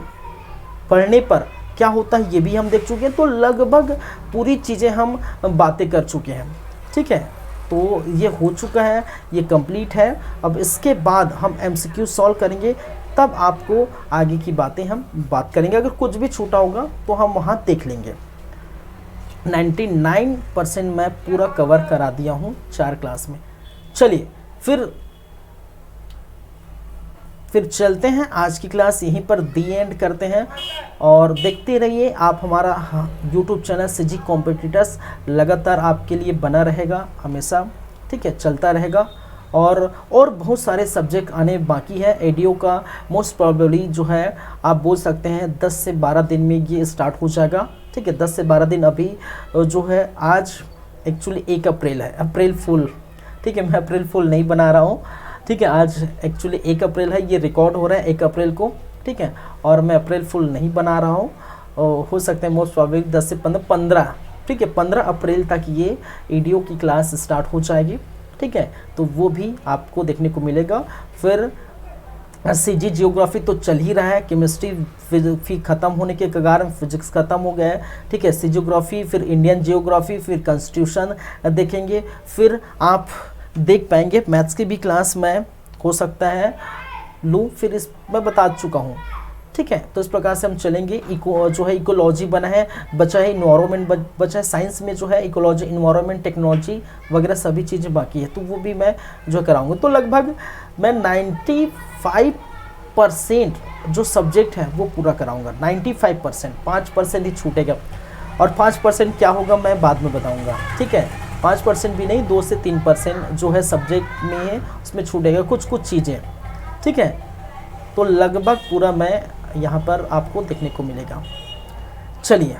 पढ़ने पर क्या होता है ये भी हम देख चुके हैं। तो लगभग पूरी चीज़ें हम बातें कर चुके हैं, ठीक है। तो ये हो चुका है, ये कंप्लीट है। अब इसके बाद हम एमसीक्यू सॉल्व करेंगे, तब आपको आगे की बातें हम बात करेंगे। अगर कुछ भी छूटा होगा तो हम वहाँ देख लेंगे। 99% मैं पूरा कवर करा दिया हूँ 4 क्लास में। चलिए फिर चलते हैं, आज की क्लास यहीं पर दी एंड करते हैं, और देखते रहिए आप हमारा YouTube चैनल सीजी कॉम्पिटिटर्स लगातार आपके लिए बना रहेगा हमेशा, ठीक है, चलता रहेगा। और बहुत सारे सब्जेक्ट आने बाकी है। एडीओ का मोस्ट प्रोबेबली जो है आप बोल सकते हैं 10 से 12 दिन में ये स्टार्ट हो जाएगा, ठीक है। 10 से 12 दिन अभी जो है, आज एक्चुअली 1 अप्रैल है, अप्रैल फुल, ठीक है, मैं अप्रैल फुल नहीं बना रहा हूँ, ठीक है। आज एक्चुअली 1 अप्रैल है, ये रिकॉर्ड हो रहा है 1 अप्रैल को, ठीक है, और मैं अप्रैल फुल नहीं बना रहा हूँ। हो सकता है मोस्ट प्रॉबेबली 10 से 15, ठीक है, 15 अप्रैल तक ये ईडीओ की क्लास स्टार्ट हो जाएगी, ठीक है। तो वो भी आपको देखने को मिलेगा। फिर सीजी जियोग्राफी तो चल ही रहा है, केमिस्ट्री फिर ख़त्म होने के कगार में, फिजिक्स ख़त्म हो गया है, ठीक है। सी जियोग्राफी, फिर इंडियन जियोग्राफी, फिर कॉन्स्टिट्यूशन देखेंगे। फिर आप देख पाएंगे मैथ्स की भी क्लास मैं हो सकता है लूँ, फिर इस मैं बता चुका हूँ, ठीक है। तो इस प्रकार से हम चलेंगे। जो है इकोलॉजी बना है, बचा है इन्वायरमेंट, बचा है साइंस में जो है इकोलॉजी, इन्वायरमेंट, टेक्नोलॉजी वगैरह सभी चीज़ें बाकी है, तो वो भी मैं जो कराऊंगा। तो लगभग मैं 95% जो सब्जेक्ट है वो पूरा कराऊंगा, 95%, 5% ही छूटेगा। और 5% क्या होगा मैं बाद में बताऊंगा, ठीक है। 5% भी नहीं, 2 से 3% जो है सब्जेक्ट में है उसमें छूटेगा कुछ चीज़ें, ठीक है। तो लगभग पूरा मैं यहाँ पर आपको देखने को मिलेगा। चलिए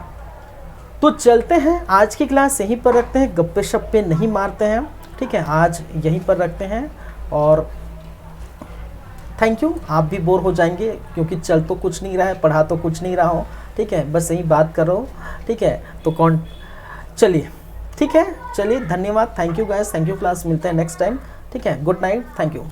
तो चलते हैं, आज की क्लास यहीं पर रखते हैं, गप्पे शप्पे नहीं मारते हैं, ठीक है, आज यहीं पर रखते हैं। और थैंक यू। आप भी बोर हो जाएंगे क्योंकि चल तो कुछ नहीं रहा है, पढ़ा तो कुछ नहीं रहा हूँ, ठीक है, बस यही बात कर रहा हूँ, ठीक है। तो चलिए, ठीक है, चलिए, धन्यवाद, thank you guys, thank you class, मिलते हैं नेक्स्ट टाइम, ठीक है, गुड नाइट, थैंक यू।